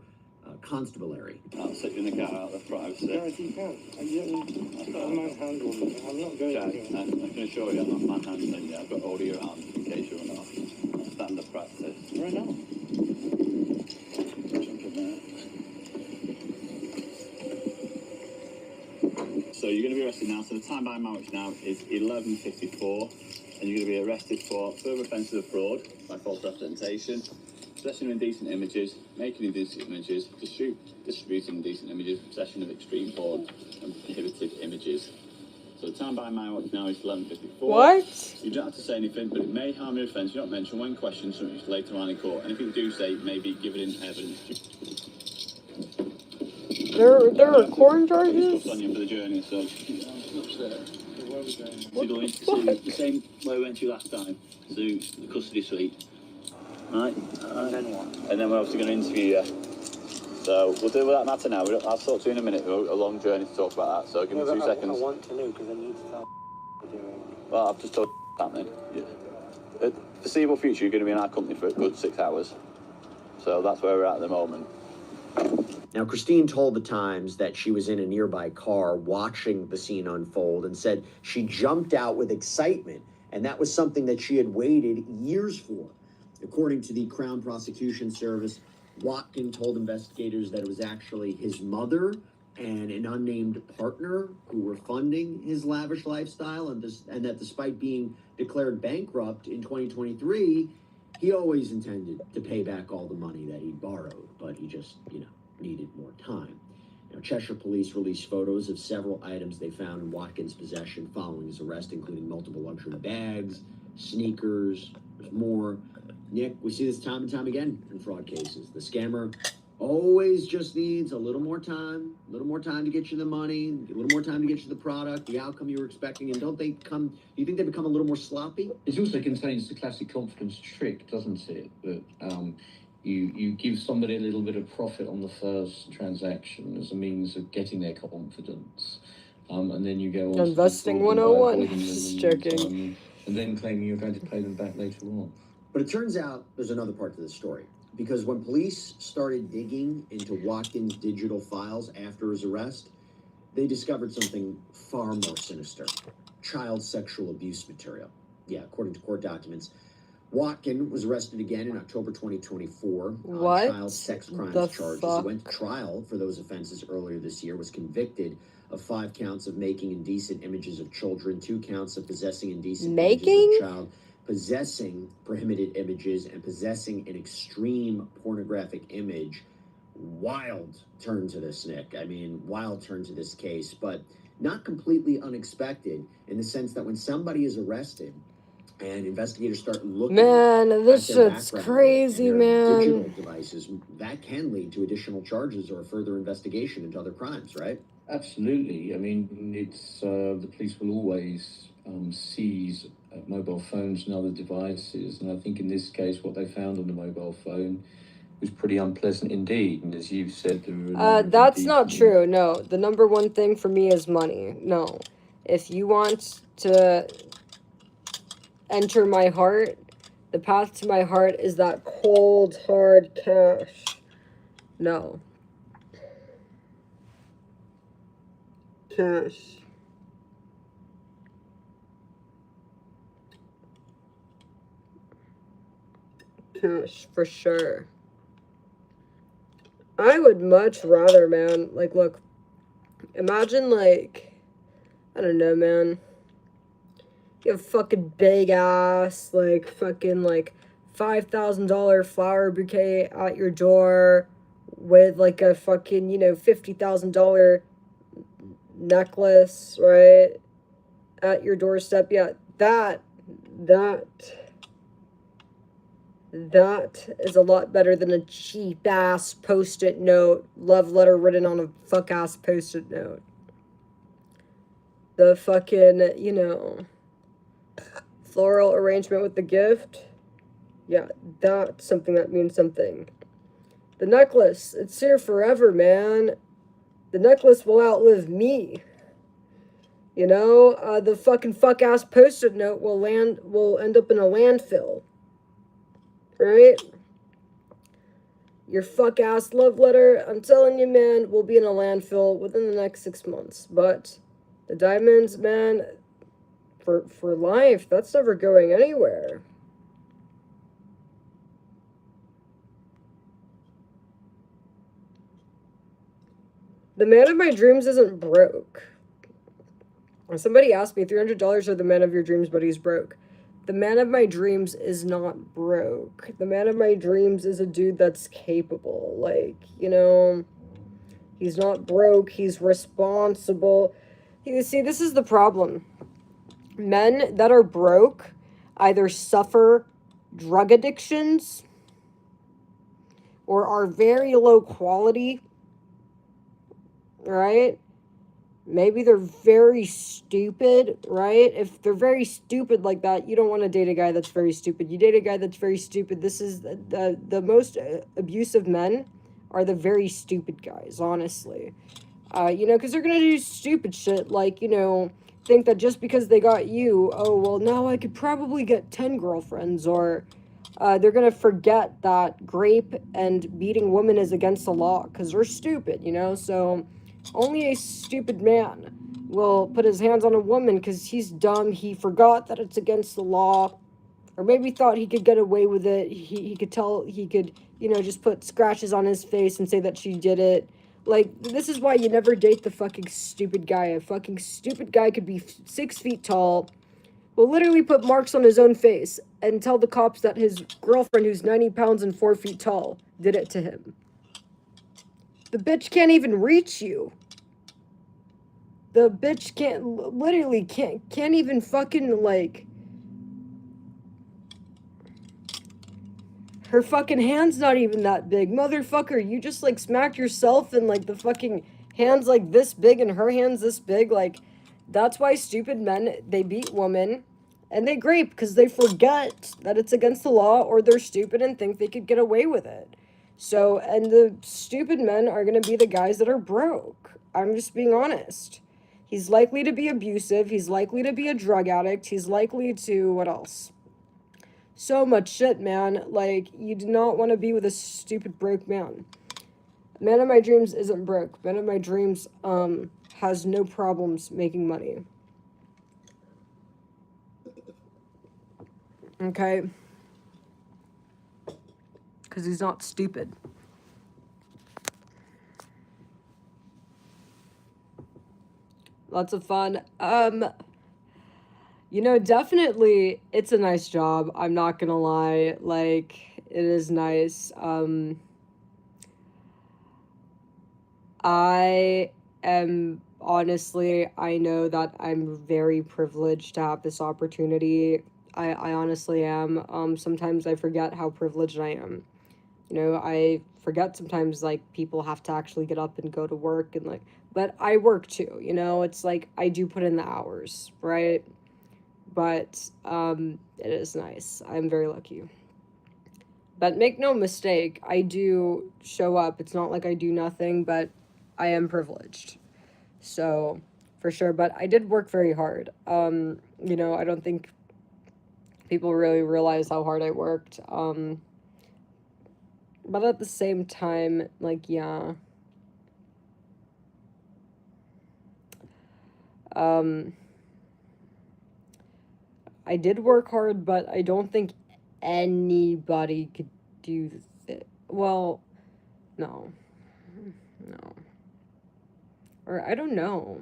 Constabulary. I'll sit you in the car out of privacy. No, you can't. I've got a manhandle. I'm not going Jack, to. I can assure you I'm not manhandling you. I've got to order your arms in case you're not. Standard practice. Right now. Jump in there. So you're going to be arrested now. So the time by March now is 11:54, and you're going to be arrested for further offences of fraud by false representation, possession of indecent images, making indecent images, distributing indecent images, possession of extreme porn, and prohibited images. So the time by March now is 11:54. What? You don't have to say anything, but it may harm your offence. You don't mention when questioned, something later on in court. Anything you do say may be given in evidence. There are recording charges? On you for the journey, so upstairs. So you're going to the same way we went to last time, to the custody suite. Right? And then what? And then we're obviously going to interview you. So we'll deal with that matter now. I'll talk to you in a minute. We've got a long journey to talk about that, so give me 2 seconds. I want to know because I need to tell what you're doing. Well, I've just told you happening. Yeah. At the foreseeable future, you're going to be in our company for a good 6 hours. So that's where we're at the moment. Now, Christine told the Times that she was in a nearby car watching the scene unfold and said she jumped out with excitement, and that was something that she had waited years for. According to the Crown Prosecution Service, Watkin told investigators that it was actually his mother and an unnamed partner who were funding his lavish lifestyle, and that despite being declared bankrupt in 2023, he always intended to pay back all the money that he'd borrowed, but he just, needed more time. Now, Cheshire police released photos of several items they found in Watkins' possession following his arrest, including multiple luxury bags, sneakers, there's more. Nick, we see this time and time again in fraud cases. The scammer always just needs a little more time to get you the money, a little more time to get you the product, the outcome you were expecting, and do you think they become a little more sloppy? It also contains the classic confidence trick, doesn't it? That you give somebody a little bit of profit on the first transaction as a means of getting their confidence. And then you go on Investing to the fraud by 101. avoiding them Just joking. and then claiming you're going to pay them back later on. But it turns out there's another part to this story. Because when police started digging into Watkins' digital files after his arrest, they discovered something far more sinister. Child sexual abuse material. Yeah, according to court documents, Watkin was arrested again in October 2024 What on child sex crimes the charges. fuck? He went to trial for those offenses earlier this year, was convicted of 5 counts of making indecent images of children, 2 counts of possessing indecent images Making? of child possessing prohibited images and possessing an extreme pornographic image. Wild turn to this, Nick. I mean, wild turn to this case, but not completely unexpected in the sense that when somebody is arrested and investigators start looking Man, this at their shit's background crazy, and their digital man. devices, that can lead to additional charges or further investigation into other crimes, right? Absolutely. I mean, it's the police will always seize mobile phones and other devices, and I think in this case, what they found on the mobile phone was pretty unpleasant indeed. And as you've said, there were a number of That's not indecent true. No, the number one thing for me is money. No. If you want to enter my heart, the path to my heart is that cold, hard cash. No. Cash. Cash, for sure. I would much rather, man, like, look, imagine, like, I don't know, man, you have fucking big ass, like, fucking, like, $5,000 flower bouquet at your door with, like, a fucking, you know, $50,000 necklace, right, at your doorstep. Yeah, that is a lot better than a cheap-ass Post-it note, love letter written on a fuck-ass Post-it note. The fucking, you know, floral arrangement with the gift. Yeah, that's something that means something. The necklace, it's here forever, man. The necklace will outlive me. You know, the fucking fuck-ass Post-it note will end up in a landfill. Right? Your fuck-ass love letter, I'm telling you, man, will be in a landfill within the next 6 months. But the diamonds, man, for life, that's never going anywhere. The man of my dreams isn't broke. Somebody asked me, $300 or the man of your dreams, but he's broke. The man of my dreams is not broke. The man of my dreams is a dude that's capable. Like, you know, he's not broke. He's responsible. You see, this is the problem. Men that are broke either suffer drug addictions or are very low quality, right? Maybe they're very stupid, right? If they're very stupid like that, you don't want to date a guy that's very stupid. You date a guy that's very stupid. This is the most abusive men are the very stupid guys, honestly. You know, because they're going to do stupid shit like, you know, think that just because they got you, oh, well, now I could probably get 10 girlfriends, or they're going to forget that rape and beating women is against the law because they're stupid, you know? So only a stupid man will put his hands on a woman because he's dumb. He forgot that it's against the law, or maybe thought he could get away with it. He could, you know, just put scratches on his face and say that she did it. Like, this is why you never date the fucking stupid guy. A fucking stupid guy could be 6 feet tall, will literally put marks on his own face and tell the cops that his girlfriend, who's 90 pounds and 4 feet tall, did it to him. The bitch can't even reach you. The bitch can't even fucking, like, her fucking hand's not even that big. Motherfucker, you just, like, smacked yourself and, like, the fucking hand's, like, this big and her hand's this big. Like, that's why stupid men, they beat women and they rape, because they forget that it's against the law, or they're stupid and think they could get away with it. So, and the stupid men are going to be the guys that are broke. I'm just being honest. He's likely to be abusive. He's likely to be a drug addict. He's likely to, what else? So much shit, man. Like, you do not want to be with a stupid broke man. Man of my dreams isn't broke. Man of my dreams has no problems making money. Okay? Because he's not stupid. Lots of fun. You know, definitely, it's a nice job. I'm not gonna lie. Like, it is nice. I am honestly, I know that I'm very privileged to have this opportunity. I honestly am. Sometimes I forget how privileged I am. You know, I forget sometimes, like, people have to actually get up and go to work and, like, but I work too, you know? It's like I do put in the hours, right? But it is nice. I'm very lucky. But make no mistake, I do show up. It's not like I do nothing, but I am privileged. So, for sure. But I did work very hard. You know, I don't think people really realize how hard I worked. But at the same time, like, yeah. I did work hard, but I don't think anybody could do it. Well, no. No. Or I don't know.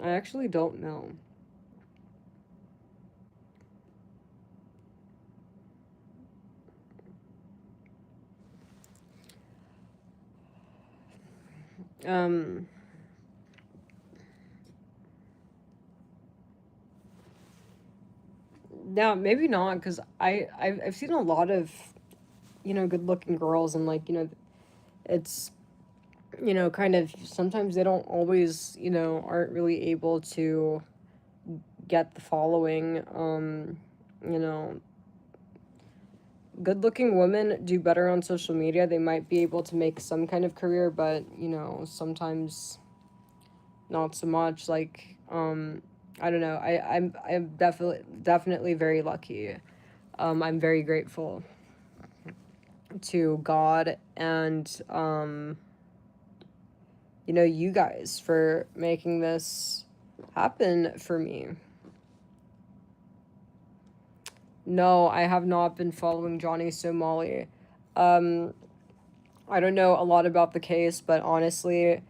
I actually don't know. Um, no, maybe not, because I've seen a lot of, you know, good looking girls, and, like, you know, it's, you know, kind of, sometimes they don't always, you know, aren't really able to get the following. You know, good looking women do better on social media. They might be able to make some kind of career, but, you know, sometimes not so much. Like, I don't know. I'm definitely very lucky. I'm very grateful to God and, you know, you guys for making this happen for me. No, I have not been following Johnny Somali. I don't know a lot about the case, but honestly,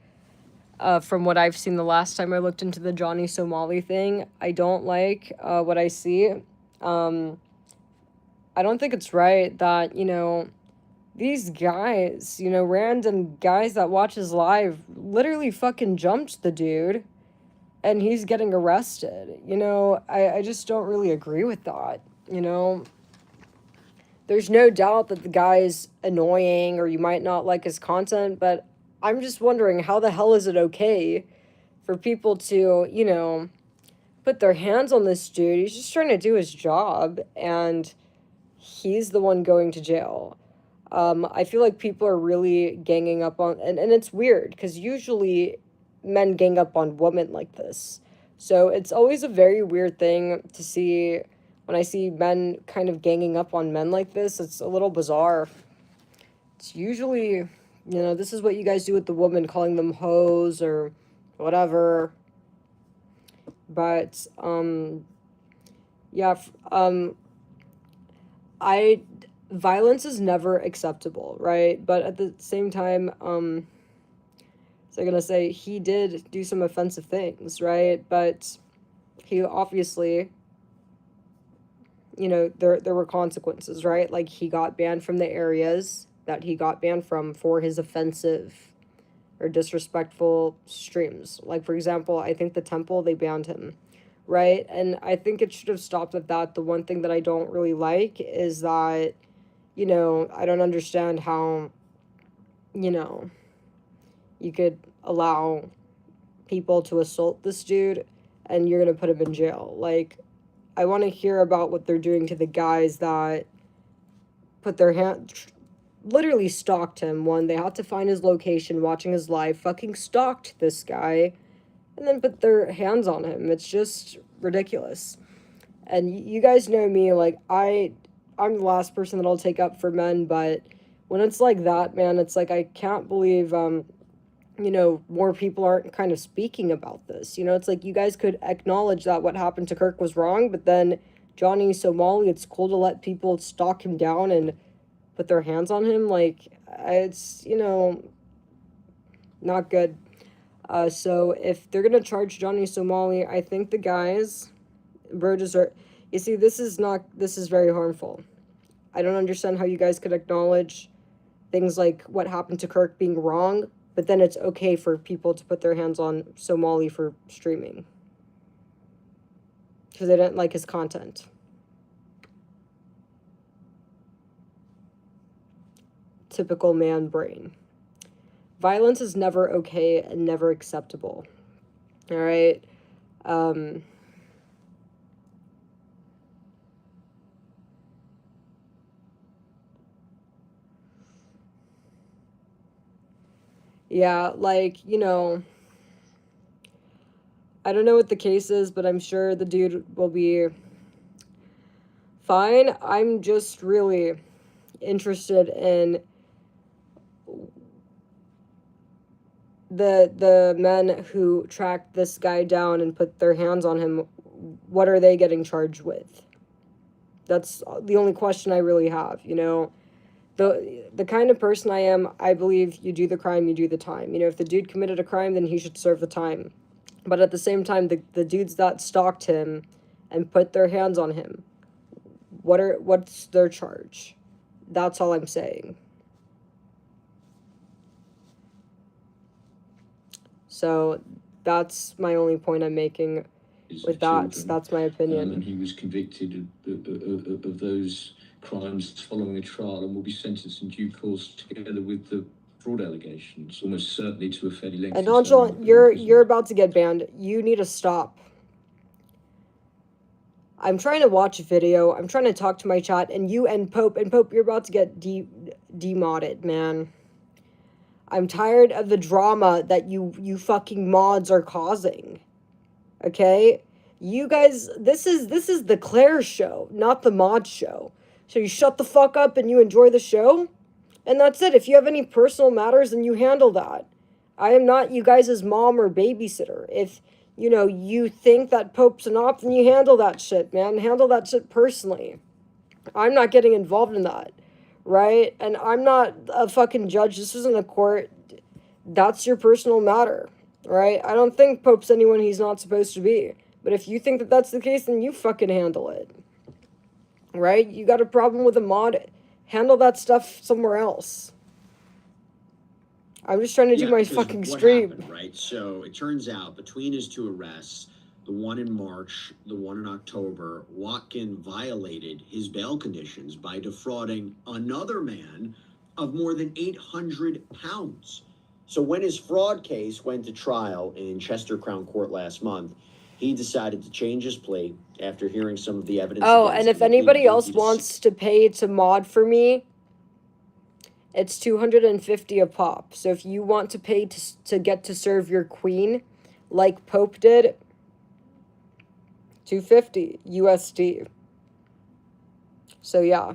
from what I've seen the last time I looked into the Johnny Somali thing, I don't like what I see. I don't think it's right that, you know, these guys, you know, random guys that watch his live literally fucking jumped the dude and he's getting arrested. You know, I just don't really agree with that, you know? There's no doubt that the guy's annoying or you might not like his content, but I'm just wondering how the hell is it okay for people to, you know, put their hands on this dude? He's just trying to do his job and he's the one going to jail. I feel like people are really ganging up on, and it's weird because usually men gang up on women like this. So it's always a very weird thing to see when I see men kind of ganging up on men like this. It's a little bizarre. It's usually, you know, this is what you guys do with the woman, calling them hoes or whatever. But, yeah, I violence is never acceptable, right? But at the same time, so I'm gonna say he did do some offensive things, right? But he obviously, you know, there were consequences, right? Like he got banned from the areas that he got banned from for his offensive or disrespectful streams. Like, for example, I think the temple, they banned him, right? And I think it should have stopped at that. The one thing that I don't really like is that, you know, I don't understand how, you know, you could allow people to assault this dude and you're gonna put him in jail. Like, I want to hear about what they're doing to the guys that put their hand, literally stalked him. One, they had to find his location, watching his live, fucking stalked this guy, and then put their hands on him. It's just ridiculous. And you guys know me, like, I'm the last person that I'll take up for men, but when it's like that, man, it's like, I can't believe, you know, more people aren't kind of speaking about this. You know, it's like you guys could acknowledge that what happened to Kirk was wrong, but then Johnny Somali, it's cool to let people stalk him down and put their hands on him. Like, it's, you know, not good. So if they're going to charge Johnny Somali, I think the guys Bro deserve. You see, this is very harmful. I don't understand how you guys could acknowledge things like what happened to Kirk being wrong, but then it's okay for people to put their hands on Somali for streaming. Because they didn't like his content. Typical man brain. Violence is never okay and never acceptable. All right? Yeah, like, you know, I don't know what the case is, but I'm sure the dude will be fine. I'm just really interested in the men who tracked this guy down and put their hands on him. What are they getting charged with? That's the only question I really have, you know. The kind of person I am, I believe you do the crime, you do the time. You know, if the dude committed a crime, then he should serve the time. But at the same time, the dudes that stalked him and put their hands on him, what's their charge? That's all I'm saying. So that's my only point I'm making with that. That's my opinion. And he was convicted of those crimes following a trial and will be sentenced in due course together with the fraud allegations, almost certainly to a fairly lengthy And Angel, you're about to get banned. You need to stop. I'm trying to watch a video. I'm trying to talk to my chat, and you and Pope, you're about to get demodded, man. I'm tired of the drama that you fucking mods are causing. Okay? You guys, this is the Claire show, not the mod show. So you shut the fuck up and you enjoy the show? And that's it. If you have any personal matters, then you handle that. I am not you guys' mom or babysitter. If, you know, you think that Pope's an op, then you handle that shit, man. Handle that shit personally. I'm not getting involved in that, right? And I'm not a fucking judge. This isn't a court. That's your personal matter, right? I don't think Pope's anyone he's not supposed to be. But if you think that that's the case, then you fucking handle it. Right? You got a problem with a mod, handle that stuff somewhere else. I'm just trying to do my fucking stream. Happened, right? So it turns out between his two arrests, the one in March, the one in October, Watkin violated his bail conditions by defrauding another man of more than 800 pounds. So when his fraud case went to trial in Chester Crown Court last month, he decided to change his plea after hearing some of the evidence. Oh, and if anybody else wants to pay to mod for me, it's $250 a pop. So if you want to pay to get to serve your queen, like Pope did, $250 USD. So yeah,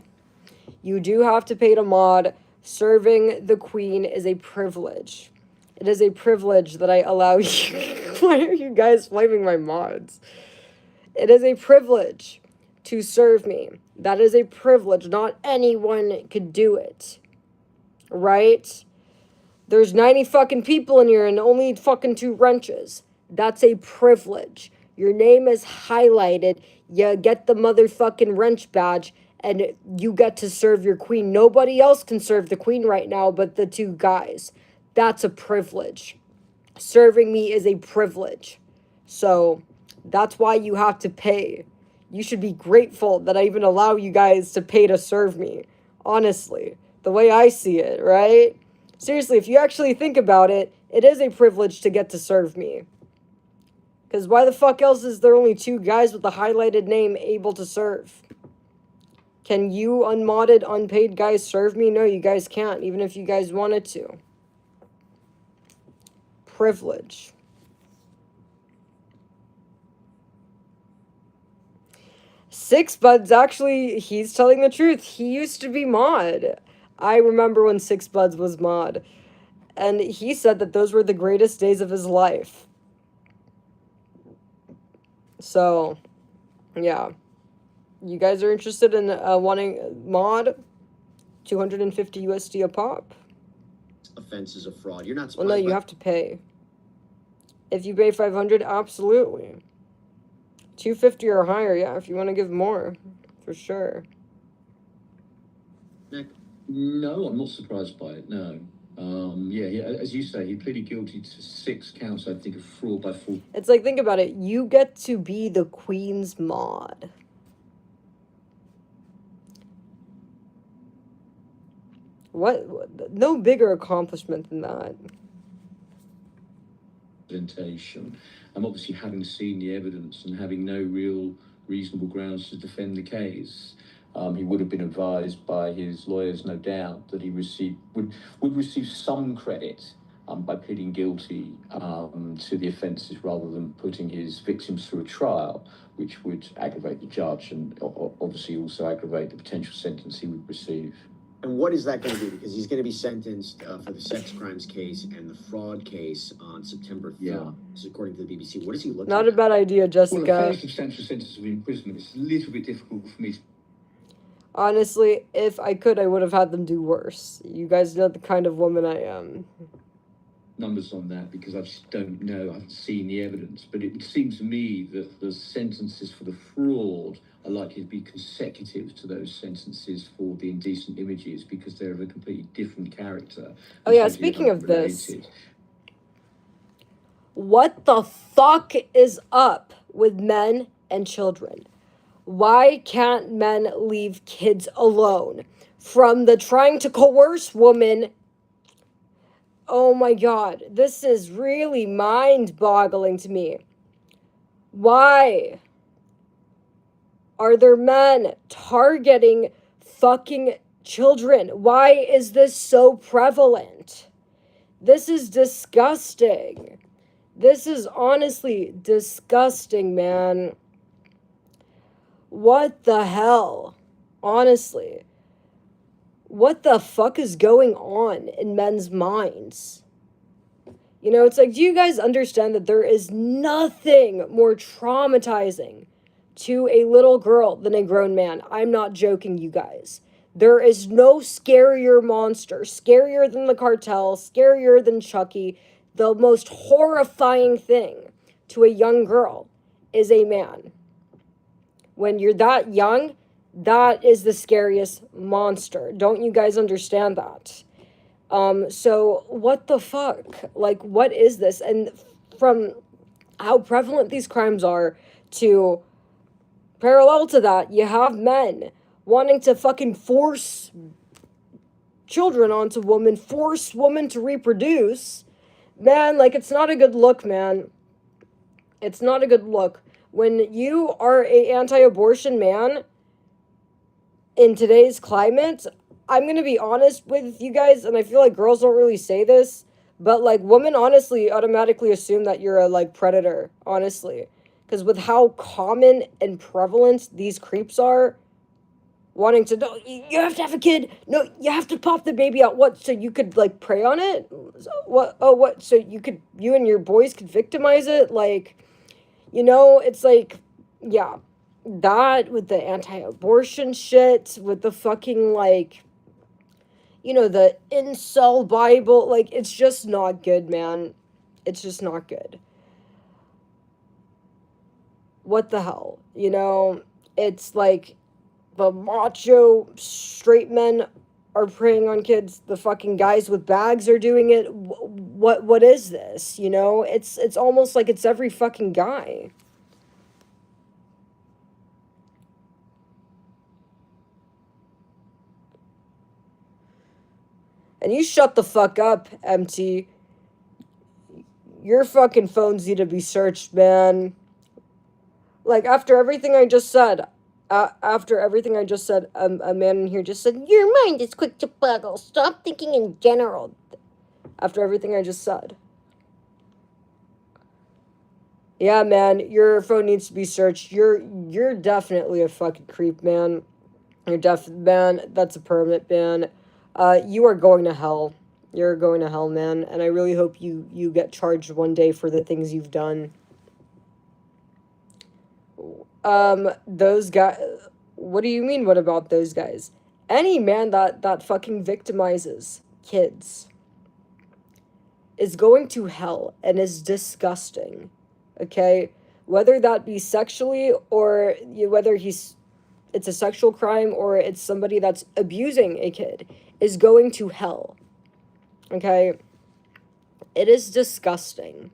you do have to pay to mod. Serving the queen is a privilege. It is a privilege that I allow you. Why are you guys blaming my mods? It is a privilege to serve me. That is a privilege. Not anyone could do it. Right? There's 90 fucking people in here and only fucking 2 wrenches. That's a privilege. Your name is highlighted. You get the motherfucking wrench badge and you get to serve your queen. Nobody else can serve the queen right now but the 2 guys. That's a privilege. Serving me is a privilege. So that's why you have to pay. You should be grateful that I even allow you guys to pay to serve me. Honestly, the way I see it, right? Seriously, if you actually think about it, it is a privilege to get to serve me. Because why the fuck else is there only 2 guys with the highlighted name able to serve? Can you unmodded, unpaid guys serve me? No, you guys can't, even if you guys wanted to. Privilege. Six Buds, actually, he's telling the truth. He used to be mod. I remember when Six Buds was mod. And he said that those were the greatest days of his life. So, yeah. You guys are interested in wanting mod? 250 USD a pop. Offenses of fraud. You're not Well, no, you have to pay. If you pay 500, absolutely. $250 or higher, yeah, if you want to give more, for sure. Nick? No, I'm not surprised by it. No. As you say, he pleaded guilty to 6 counts, I think, of fraud by fraud. It's like, think about it. You get to be the Queen's mod. What? No bigger accomplishment than that. Presentation. Obviously, having seen the evidence and having no real reasonable grounds to defend the case, he would have been advised by his lawyers, no doubt, that he would receive some credit by pleading guilty to the offences rather than putting his victims through a trial, which would aggravate the judge and obviously also aggravate the potential sentence he would receive. And what is that going to be? Because he's going to be sentenced for the sex crimes case and the fraud case on September 3rd. Yeah. This is according to the BBC. What is he looking Not at? a bad idea, Jessica. Well, a fairly substantial sentence of imprisonment. It's a little bit difficult for me to... Honestly, if I could, I would have had them do worse. You guys know the kind of woman I am. Numbers on that because I just don't know. I haven't seen the evidence, but it would seem to me that the sentences for the fraud are likely to be consecutive to those sentences for the indecent images because they're of a completely different character. Oh yeah, speaking of this, what the fuck is up with men and children? Why can't men leave kids alone? From the trying to coerce woman. Oh my god, this is really mind-boggling to me. Why are there men targeting fucking children? Why is this so prevalent? This is disgusting. This is honestly disgusting, man. What the hell? Honestly. What the fuck is going on in men's minds? You know, it's like, do you guys understand that there is nothing more traumatizing to a little girl than a grown man? I'm not joking, you guys. There is no scarier monster, scarier than the cartel, scarier than Chucky. The most horrifying thing to a young girl is a man. When you're that young, that is the scariest monster. Don't you guys understand that? So what the fuck? Like, what is this? And from how prevalent these crimes are to parallel to that, you have men wanting to fucking force children onto women, force women to reproduce. Man, like, it's not a good look, man. It's not a good look. When you are a anti-abortion man in today's climate, I'm going to be honest with you guys, and I feel like girls don't really say this, but, like, women honestly automatically assume that you're a, like, predator, honestly. Because with how common and prevalent these creeps are, wanting to, no, you have to have a kid, no, you have to pop the baby out, what, so you could, like, prey on it? What, oh, what, so you and your boys could victimize it? Like, you know, it's like, yeah, that with the anti-abortion shit, with the fucking, like, you know, the incel Bible, like, it's just not good, man. It's just not good. What the hell? You know, it's like the macho straight men are preying on kids. The fucking guys with bags are doing it. What is this? You know, it's almost like it's every fucking guy. And you shut the fuck up, MT. Your fucking phones need to be searched, man. Like, after everything I just said, a man in here just said, your mind is quick to boggle. Stop thinking in general. After everything I just said. Yeah, man, your phone needs to be searched. You're definitely a fucking creep, man. Man, that's a permanent ban. You are going to hell. You're going to hell, man. And I really hope you get charged one day for the things you've done. Those guys, what do you mean, what about those guys? Any man that fucking victimizes kids is going to hell and is disgusting, okay? whether that be sexually or whether it's a sexual crime or it's somebody that's abusing a kid, is going to hell. Okay? It is disgusting.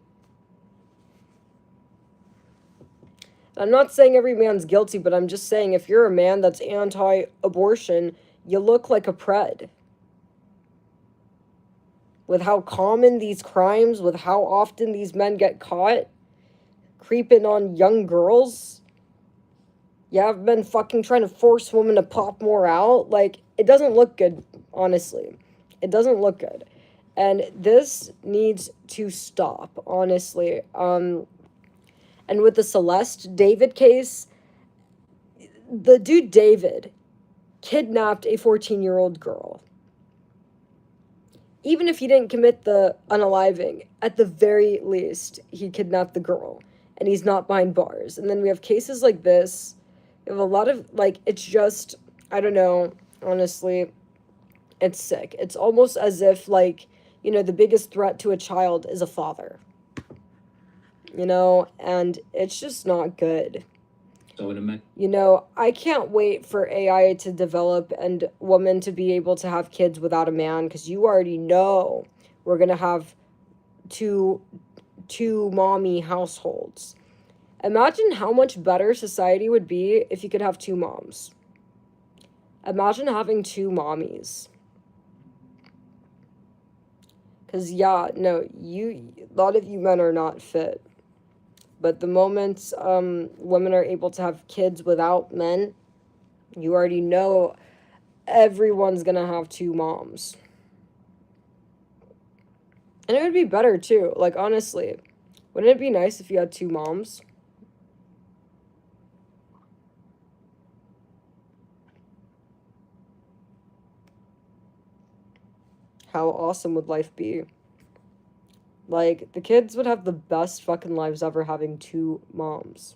I'm not saying every man's guilty, but I'm just saying if you're a man that's anti-abortion, you look like a pred. With how common these crimes, with how often these men get caught creeping on young girls. You have men fucking trying to force women to pop more out. Like, it doesn't look good, honestly. It doesn't look good. And this needs to stop, honestly. And with the Celeste David case, the dude David kidnapped a 14-year-old girl. Even if he didn't commit the unaliving, at the very least, he kidnapped the girl. And he's not behind bars. And then we have cases like this. We have a lot of, like, it's just, I don't know, honestly, it's sick. It's almost as if, like, you know, the biggest threat to a child is a father. You know, and it's just not good. So in a You know, I can't wait for AI to develop and women to be able to have kids without a man, because you already know we're going to have two mommy households. Imagine how much better society would be if you could have two moms. Imagine having two mommies. Because, yeah, no, a lot of you men are not fit. But the moment women are able to have kids without men, you already know everyone's going to have two moms. And it would be better, too. Like, honestly, wouldn't it be nice if you had two moms? How awesome would life be? Like, the kids would have the best fucking lives ever having two moms.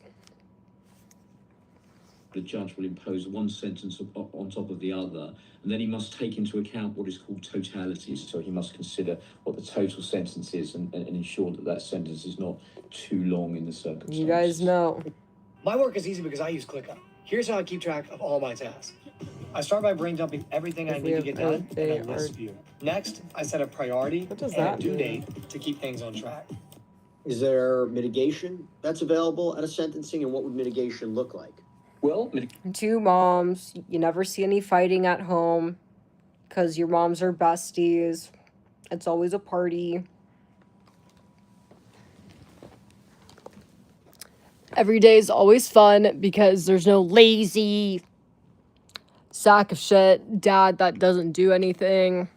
the judge will impose one sentence on top of the other, and then he must take into account what is called totality. So he must consider what the total sentence is and ensure that that sentence is not too long in the circumstances. You guys know. My work is easy because I use ClickUp. Here's how I keep track of all my tasks. I start by brain dumping everything I need to get done, and I list view. Next, I set a priority and a due date to keep things on track. Is there mitigation that's available at a sentencing, and what would mitigation look like? Well, Two moms. You never see any fighting at home because your moms are besties. It's always a party. Every day is always fun because there's no lazy sack of shit dad that doesn't do anything.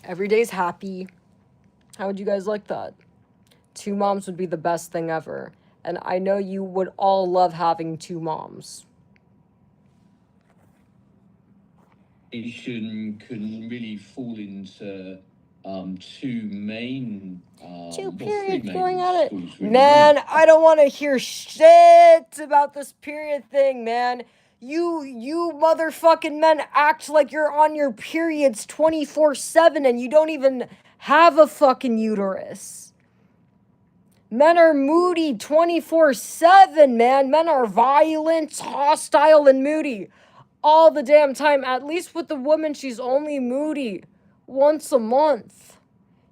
Every day's happy. How would you guys like that? Two moms would be the best thing ever. And I know you would all love having two moms. can really fall into two main Two well, periods three going main at it. schools, really. Man, I don't want to hear shit about this period thing, man. You motherfucking men act like you're on your periods 24/7 and you don't even have a fucking uterus. Men are moody 24/7, man. Men are violent, hostile, and moody all the damn time. At least with the woman, she's only moody once a month.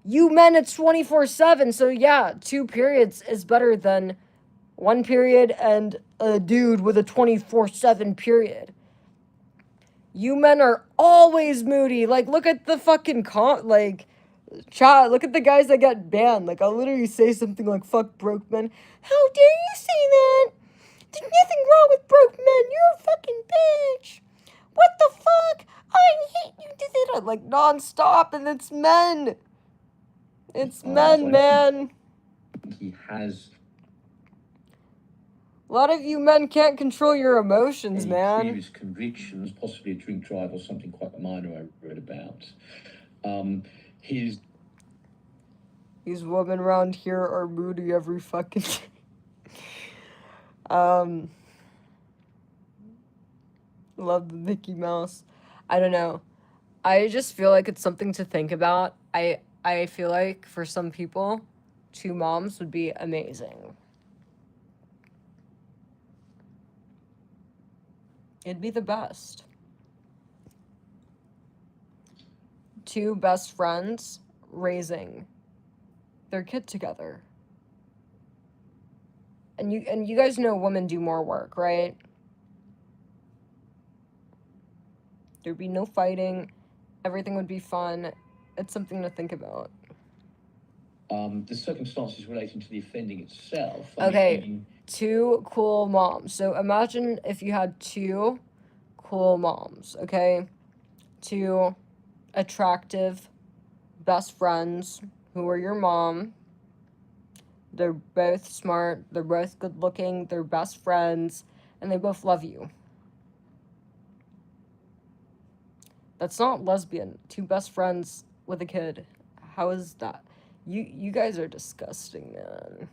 You men, it's 24/7. So yeah, two periods is better than one period and a dude with a 24/7 period. You men are always moody. Like, look at the fucking chat, look at the guys that got banned. Like, I'll literally say something like, fuck broke men. How dare you say that? There's nothing wrong with broke men. You're a fucking bitch. What the fuck? I hate you. Did it like non-stop, and it's men. It's men, man. He has A lot of you men can't control your emotions, any man. previous convictions, possibly a drink drive or something quite minor I read about. His These women around here are moody every fucking day. Love the Mickey Mouse. I don't know. I just feel like it's something to think about. I feel like for some people, 2 moms would be amazing. It'd be the best. 2 best friends raising their kid together. And you guys know women do more work, right? There'd be no fighting. Everything would be fun. It's something to think about. The circumstances relating to the offending itself. Okay, 2 cool moms. So imagine if you had 2 cool moms, okay? 2 attractive best friends who are your mom. They're both smart, they're both good looking, they're best friends, and they both love you. That's not lesbian. 2 best friends with a kid. How is that? You guys are disgusting, man.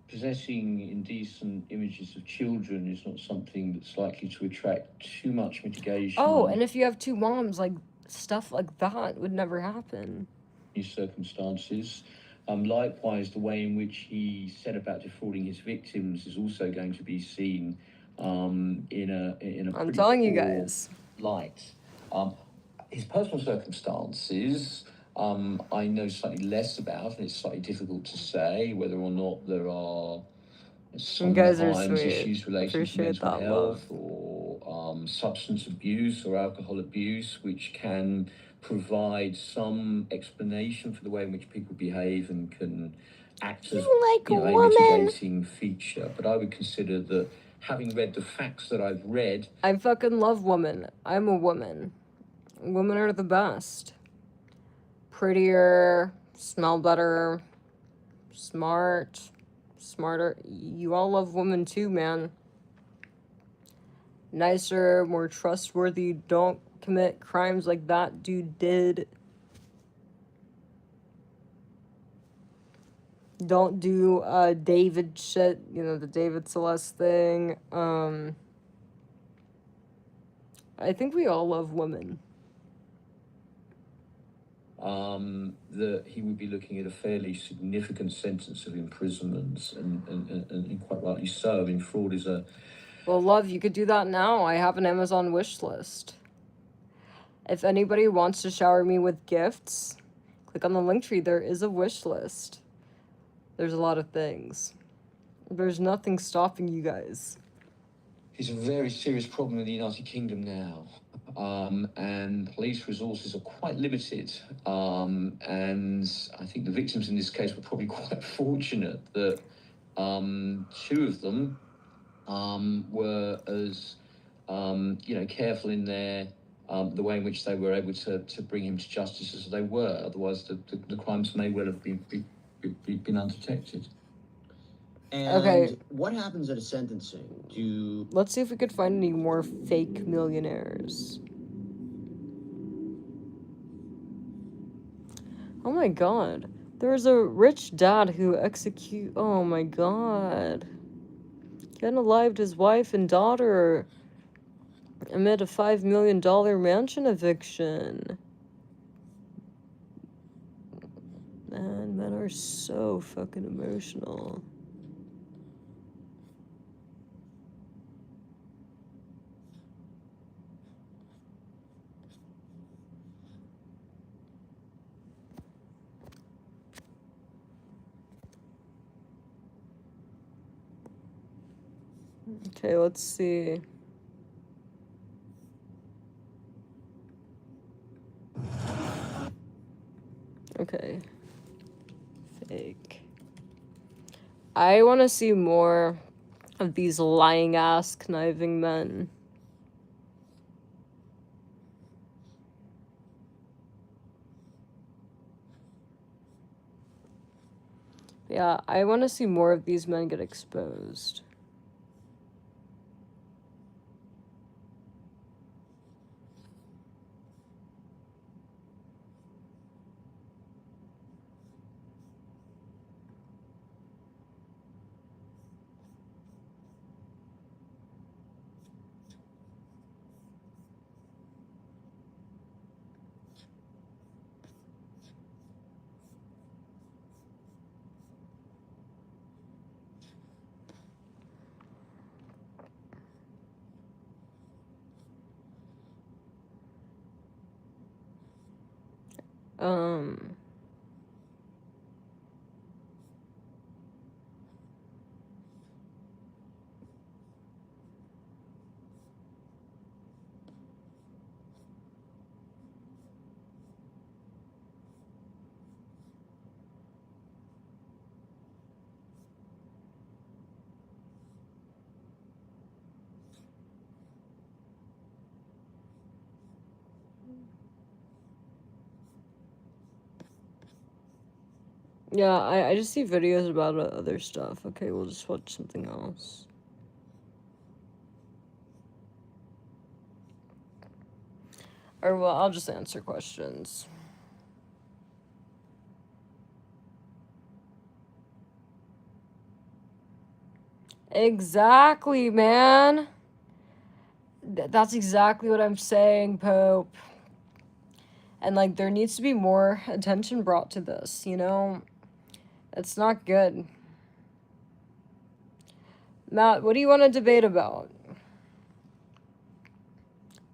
Possessing indecent images of children is not something that's likely to attract too much mitigation. Oh, and if you have 2 moms, like, stuff like that would never happen. These circumstances. Likewise, the way in which he set about defrauding his victims is also going to be seen in a I'm telling you guys. light. His personal circumstances, I know slightly less about, and it's slightly difficult to say whether or not there are You guys are sometimes sweet. issues relating to Appreciate mental that health love. or substance abuse or alcohol abuse, which can provide some explanation for the way in which people behave and can act as a mitigating feature. But I would consider that, having read the facts that I've read, I fucking love women. I'm a woman. Women are the best. Prettier, smell better, smarter. You all love women too, man. Nicer, more trustworthy, don't commit crimes like that dude did. Don't do David shit, the David Celeste thing. I think we all love women. That he would be looking at a fairly significant sentence of imprisonment, and quite rightly so. I mean, fraud is a... Well, love, you could do that now. I have an Amazon wish list. If anybody wants to shower me with gifts, click on the link tree. There is a wish list. There's a lot of things. There's nothing stopping you guys. It's a very serious problem in the United Kingdom now. And police resources are quite limited. And I think the victims in this case were probably quite fortunate that 2 of them were as careful in their the way in which they were able to bring him to justice as they were. Otherwise, the crimes may well have been undetected. And Okay. what happens at a sentencing? Let's see if we could find any more fake millionaires. Oh my god. There was a rich dad who oh my god. He unalived his wife and daughter amid a $5 million mansion eviction. Man, men are so fucking emotional. Okay, let's see. Okay. Fake. I want to see more of these lying ass conniving men. Yeah, I want to see more of these men get exposed. Yeah, I just see videos about other stuff. Okay, we'll just watch something else. Or, well, I'll just answer questions. Exactly, man. That's exactly what I'm saying, Pope. And, like, there needs to be more attention brought to this, you know? It's not good. Matt, what do you want to debate about?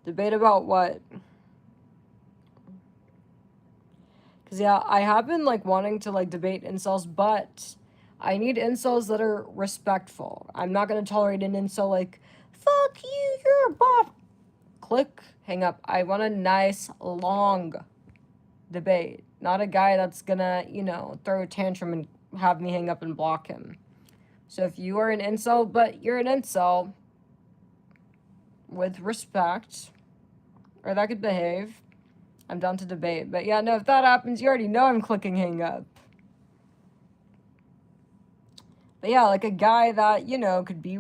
Debate about what? Because, yeah, I have been, like, wanting to, like, debate incels, but I need incels that are respectful. I'm not going to tolerate an incel like, fuck you, you're a bot. Click, hang up. I want a nice, long debate. Not a guy that's gonna, you know, throw a tantrum and have me hang up and block him. So if you are an incel, but you're an incel with respect, or that could behave, I'm down to debate. But yeah, no, if that happens, you already know I'm clicking hang up. But yeah, like a guy that, you know, could be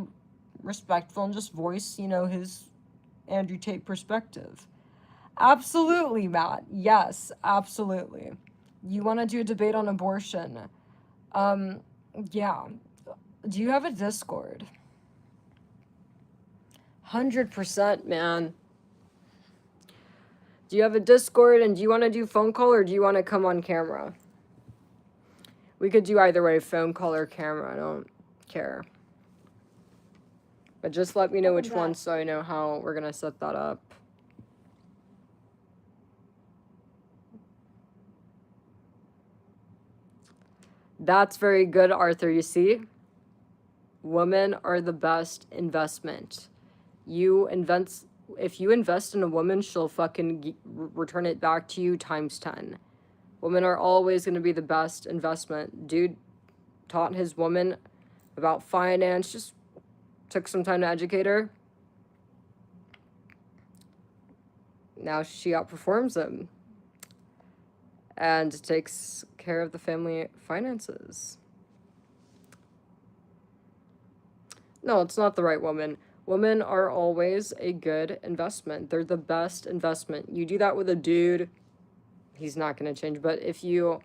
respectful and just voice, you know, his Andrew Tate perspective. Absolutely, Matt. Yes, absolutely. You want to do a debate on abortion? Yeah. Do you have a Discord? 100%, man. Do you have a Discord, and do you want to do phone call, or do you want to come on camera? We could do either way, phone call or camera. I don't care. But just let me know which one so I know how we're going to set that up. That's very good, Arthur. You see? Women are the best investment. If you invest in a woman, she'll fucking return it back to you times 10. Women are always going to be the best investment. Dude taught his woman about finance, just took some time to educate her. Now she outperforms him and takes care of the family finances. No, it's not the right woman. Women are always a good investment. They're the best investment. You do that with a dude, he's not going to change. But if you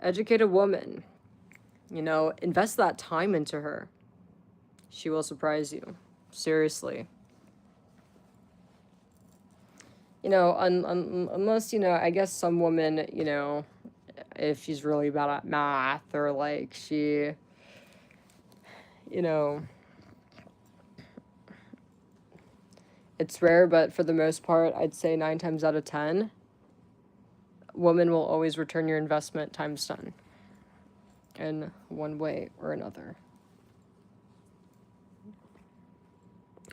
educate a woman, you know, invest that time into her, she will surprise you. Seriously. You know, unless, you know, I guess some women, you know, if she's really bad at math or like she, you know, it's rare, but for the most part, I'd say 9 times out of 10, women will always return your investment times 10 in one way or another.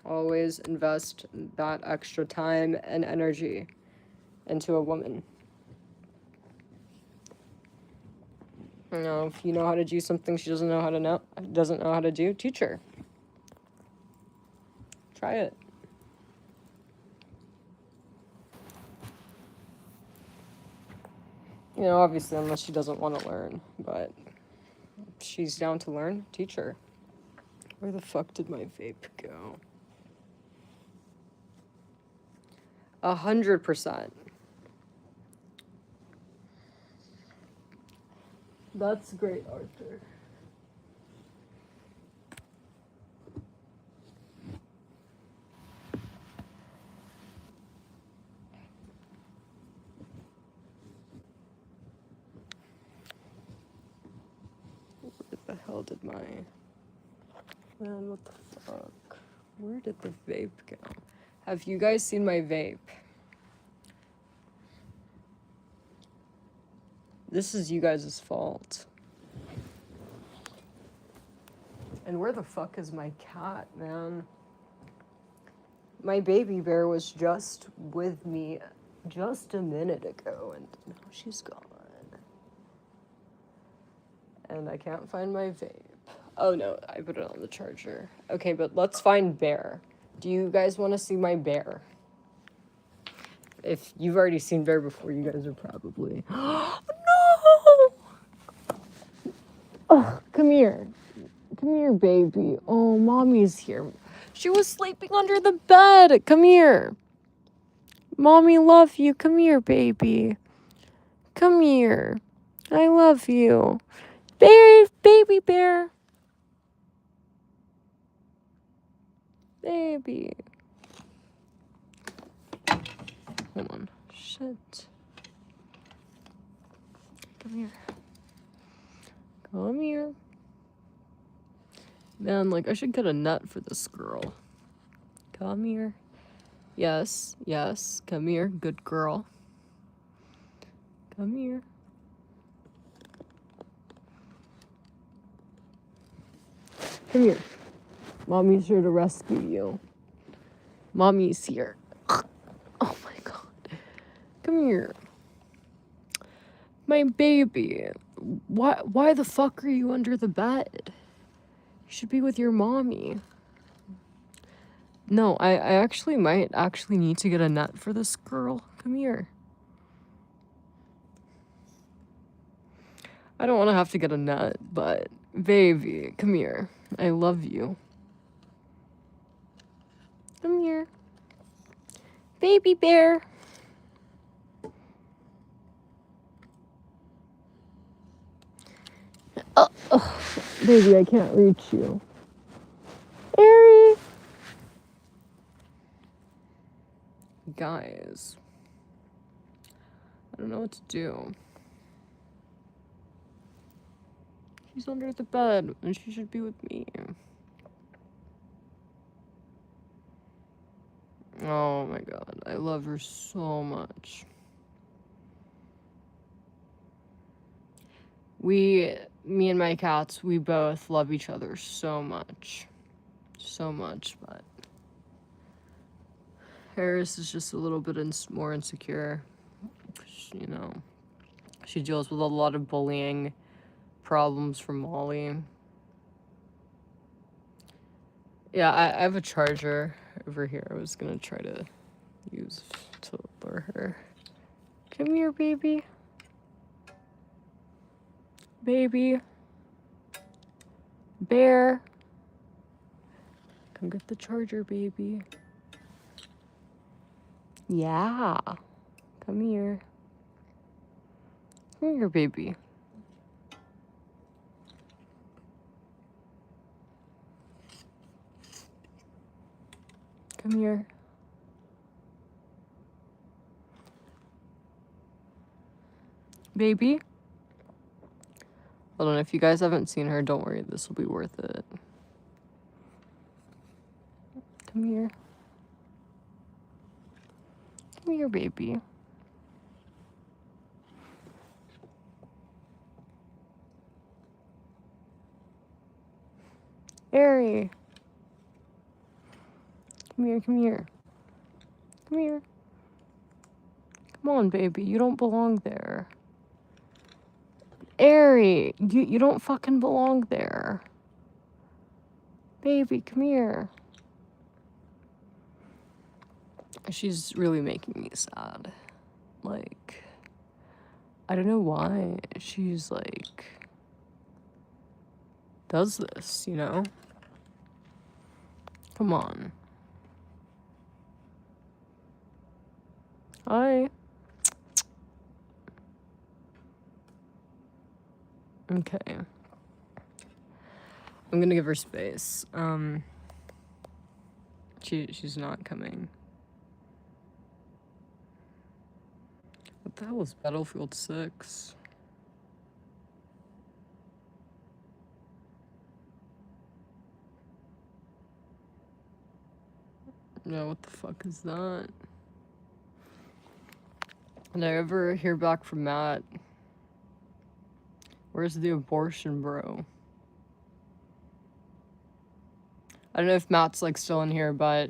Always invest that extra time and energy into a woman. You know, if you know how to do something she doesn't know how to do, teach her. Try it. You know, obviously, unless she doesn't want to learn, but if she's down to learn, teach her. Where the fuck did my vape go? 100%. That's great, Arthur. Where the hell did my... Man, what the fuck? Where did the vape go? Have you guys seen my vape? This is you guys' fault. And where the fuck is my cat, man? My baby bear was just with me just a minute ago, and now she's gone. And I can't find my vape. Oh no, I put it on the charger. Okay, but let's find Bear. Do you guys want to see my bear? If you've already seen Bear before, you guys are probably... No! Oh, come here. Come here, baby. Oh, mommy's here. She was sleeping under the bed. Come here. Mommy love you. Come here, baby. Come here. I love you. Bear, baby bear. Baby. Hold on. Shit. Come here. Come here. Man, like, I should get a nut for this girl. Come here. Yes, yes. Come here, good girl. Come here. Come here. Mommy's here to rescue you. Mommy's here. Oh my god. Come here. My baby. Why the fuck are you under the bed? You should be with your mommy. No, I actually might need to get a nut for this girl. Come here. I don't want to have to get a nut, but baby, come here. I love you. Come here. Baby bear. Oh, baby, I can't reach you. Ari. Guys, I don't know what to do. She's under the bed, and she should be with me. Oh my god, I love her so much. Me and my cats, we both love each other so much. So much, but Harris is just a little bit more insecure. You know, she deals with a lot of bullying problems from Molly. Yeah, I have a charger over here. I was gonna try to use to lure her. Come here, baby. Baby. Bear. Come get the charger, baby. Yeah. Come here. Come here, baby. Come here. Baby. Hold on, if you guys haven't seen her, don't worry, this will be worth it. Come here. Come here, baby. Ari. Come here, come here. Come here. Come on, baby, you don't belong there. Ari, you don't fucking belong there. Baby, come here. She's really making me sad. Like, I don't know why she's like does this, you know? Come on. Hi. Okay. I'm gonna give her space. She's not coming. What the hell is Battlefield 6? Yeah, what the fuck is that? Did I ever hear back from Matt? Where's the abortion bro? I don't know if Matt's like still in here, but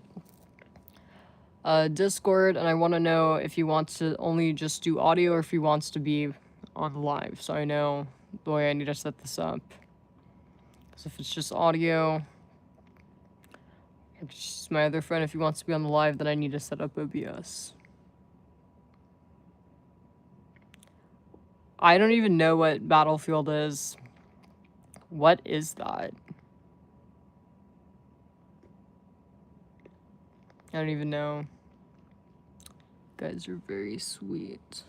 Discord, and I want to know if he wants to only just do audio or if he wants to be on live, so I know the way I need to set this up. Because if it's just audio, it's just my other friend, if he wants to be on the live, then I need to set up OBS. I don't even know what Battlefield is. What is that? I don't even know. You guys are very sweet.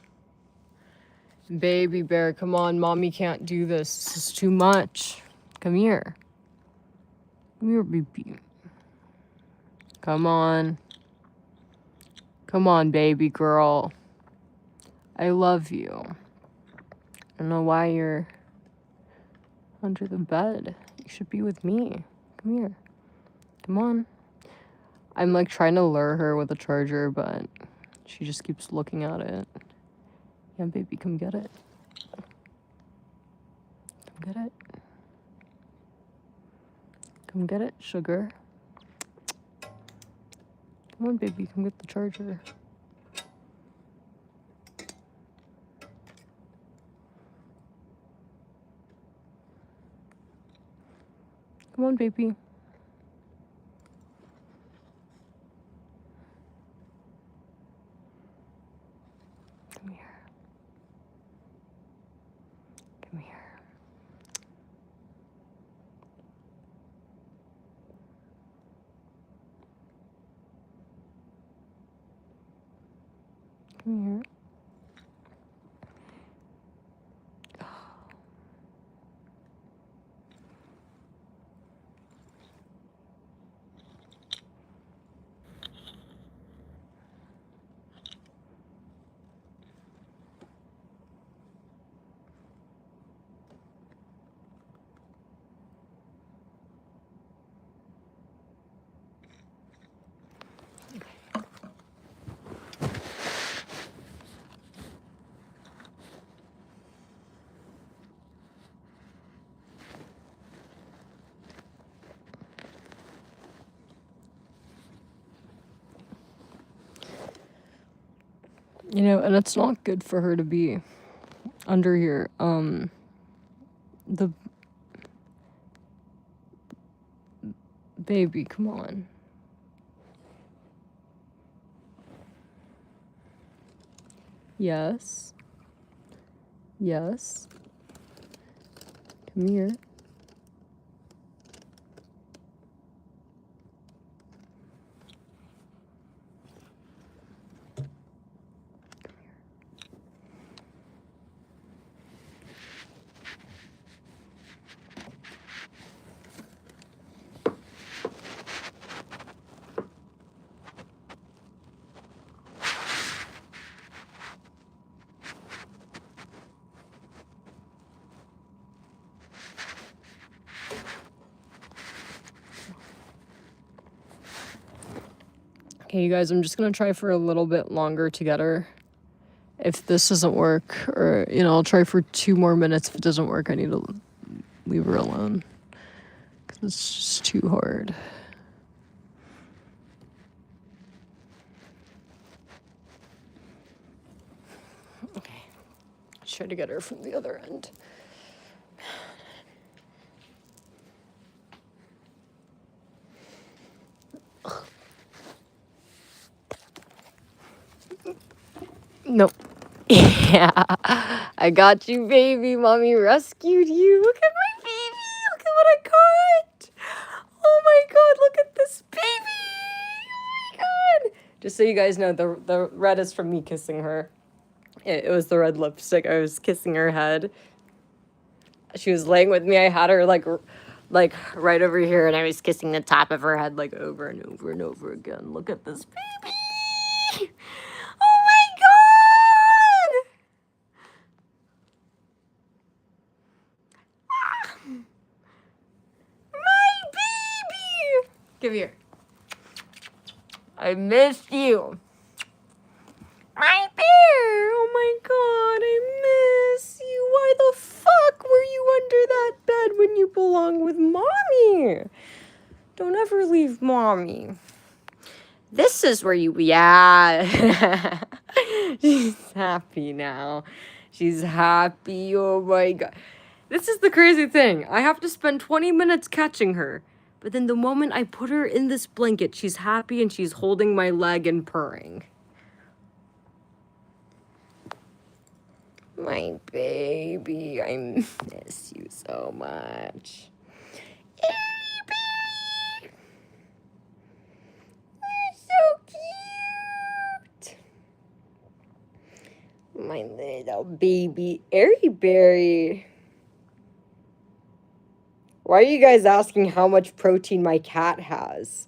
Baby bear, come on. Mommy can't do this. This is too much. Come here. Come here, baby. Come on. Come on, baby girl. I love you. I don't know why you're under the bed. You should be with me. Come here. Come on. I'm like trying to lure her with a charger, but she just keeps looking at it. Yeah, baby, come get it. Come get it. Come get it, sugar. Come on, baby, come get the charger. Come on, baby. Come here. Come here. Come here. You know, and it's not good for her to be under here. The baby, come on. Yes. Yes. Come here. Okay, you guys, I'm just gonna try for a little bit longer to get her. If this doesn't work, or, you know, I'll try for 2 more minutes. If it doesn't work, I need to leave her alone. Because it's just too hard. Okay. Let's try to get her from the other end. Nope. Yeah. I got you, baby. Mommy rescued you. Look at my baby. Look at what I got. Oh my god, look at this baby. Oh my god. Just so you guys know, the red is from me kissing her. It was the red lipstick. I was kissing her head. She was laying with me. I had her like right over here, and I was kissing the top of her head like over and over and over again. Look at this baby. Oh my god! Ah, my baby! Give here. I missed you. My bear! Oh my god, I miss you. Why the fuck were you along with mommy. Don't ever leave mommy. This is where you, yeah. She's happy now. She's happy. Oh my God. This is the crazy thing. I have to spend 20 minutes catching her. But then the moment I put her in this blanket, she's happy and she's holding my leg and purring. My baby, I miss you so much. Baby, you're so cute. My little baby Airy Berry. Why are you guys asking how much protein my cat has?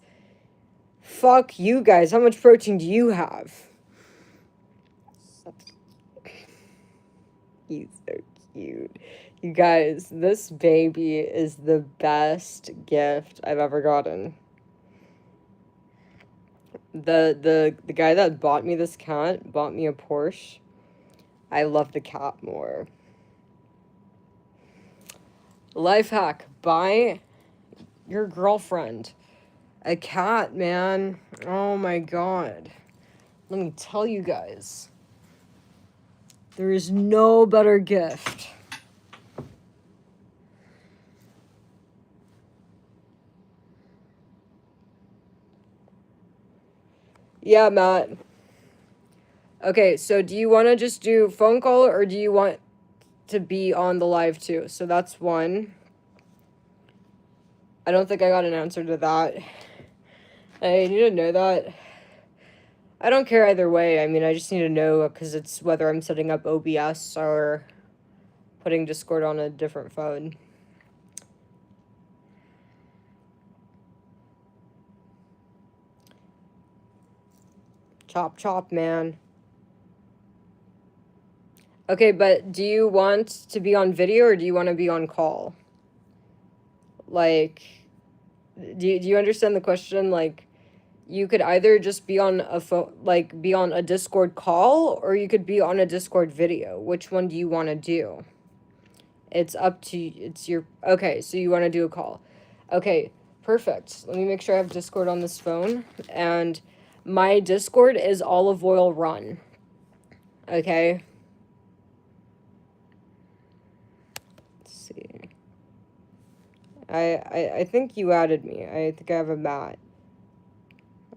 Fuck you guys. How much protein do you have? He's so cute. You guys, this baby is the best gift I've ever gotten. The guy that bought me this cat bought me a Porsche. I love the cat more. Life hack. Buy your girlfriend a cat, man. Oh my God. Let me tell you guys. There is no better gift. Yeah, Matt. Okay, so do you want to just do phone call or do you want to be on the live too? So that's one. I don't think I got an answer to that. I need to know that. I don't care either way. I mean, I just need to know because it's whether I'm setting up OBS or putting Discord on a different phone. Chop, chop, man. Okay, but do you want to be on video or do you want to be on call? Like, do you understand the question? Like, you could either just be on a phone, like, be on a Discord call, or you could be on a Discord video. Which one do you want to do? It's up to you. It's your... Okay, so you want to do a call. Okay, perfect. Let me make sure I have Discord on this phone. And my Discord is Olive Oil Run. Okay? Let's see. I think you added me. I think I have a Matt.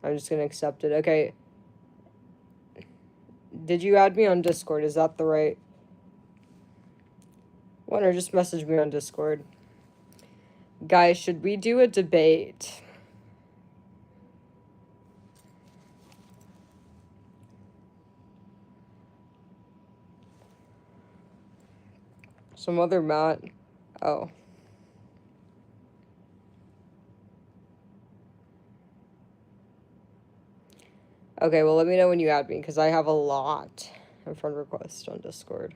I'm just going to accept it. Okay. Did you add me on Discord? Is that the right one? Or just message me on Discord. Guys, should we do a debate? Some other Matt. Oh. Okay, well, let me know when you add me, because I have a lot of friend requests on Discord.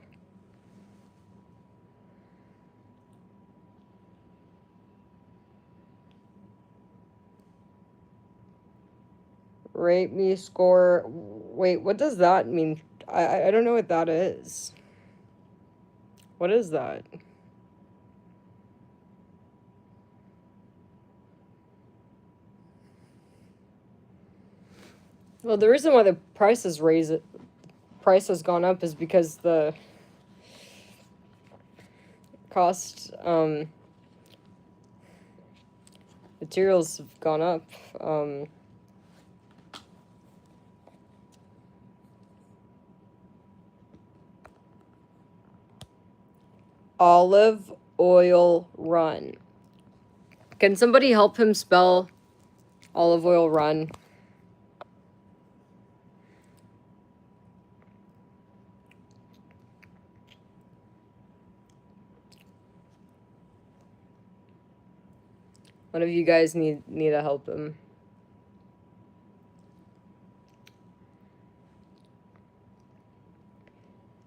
Rate me, score... Wait, what does that mean? I don't know what that is. What is that? Well, the reason why the price has gone up is because the cost, materials have gone up. Olive Oil Run. Can somebody help him spell Olive Oil Run? One of you guys need to help him.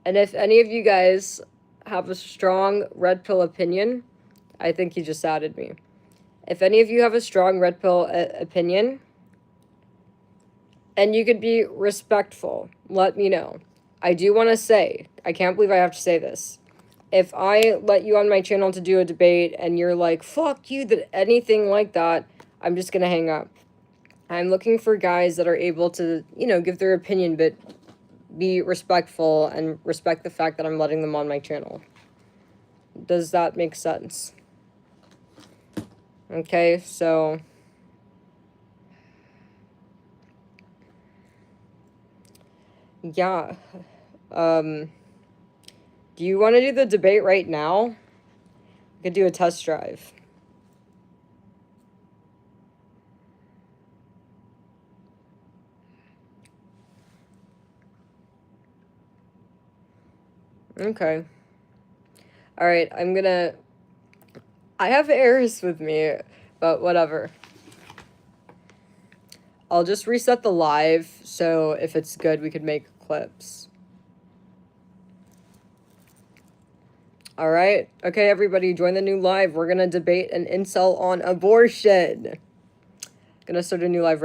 And if any of you guys have a strong red pill opinion, I think he just added me. If any of you have a strong red pill opinion, and you could be respectful, let me know. I do want to say, I can't believe I have to say this. if I let you on my channel to do a debate and you're like, fuck you, that anything like that, I'm just gonna hang up. I'm looking for guys that are able to, you know, give their opinion, but be respectful and respect the fact that I'm letting them on my channel. Does that make sense? Okay, so... yeah. Do you want to do the debate right now? We could do a test drive. Okay. Alright, I have Eris with me, but whatever. I'll just reset the live, so if it's good, we could make clips. Alright, okay, everybody, join the new live. We're gonna debate an incel on abortion. Gonna start a new live right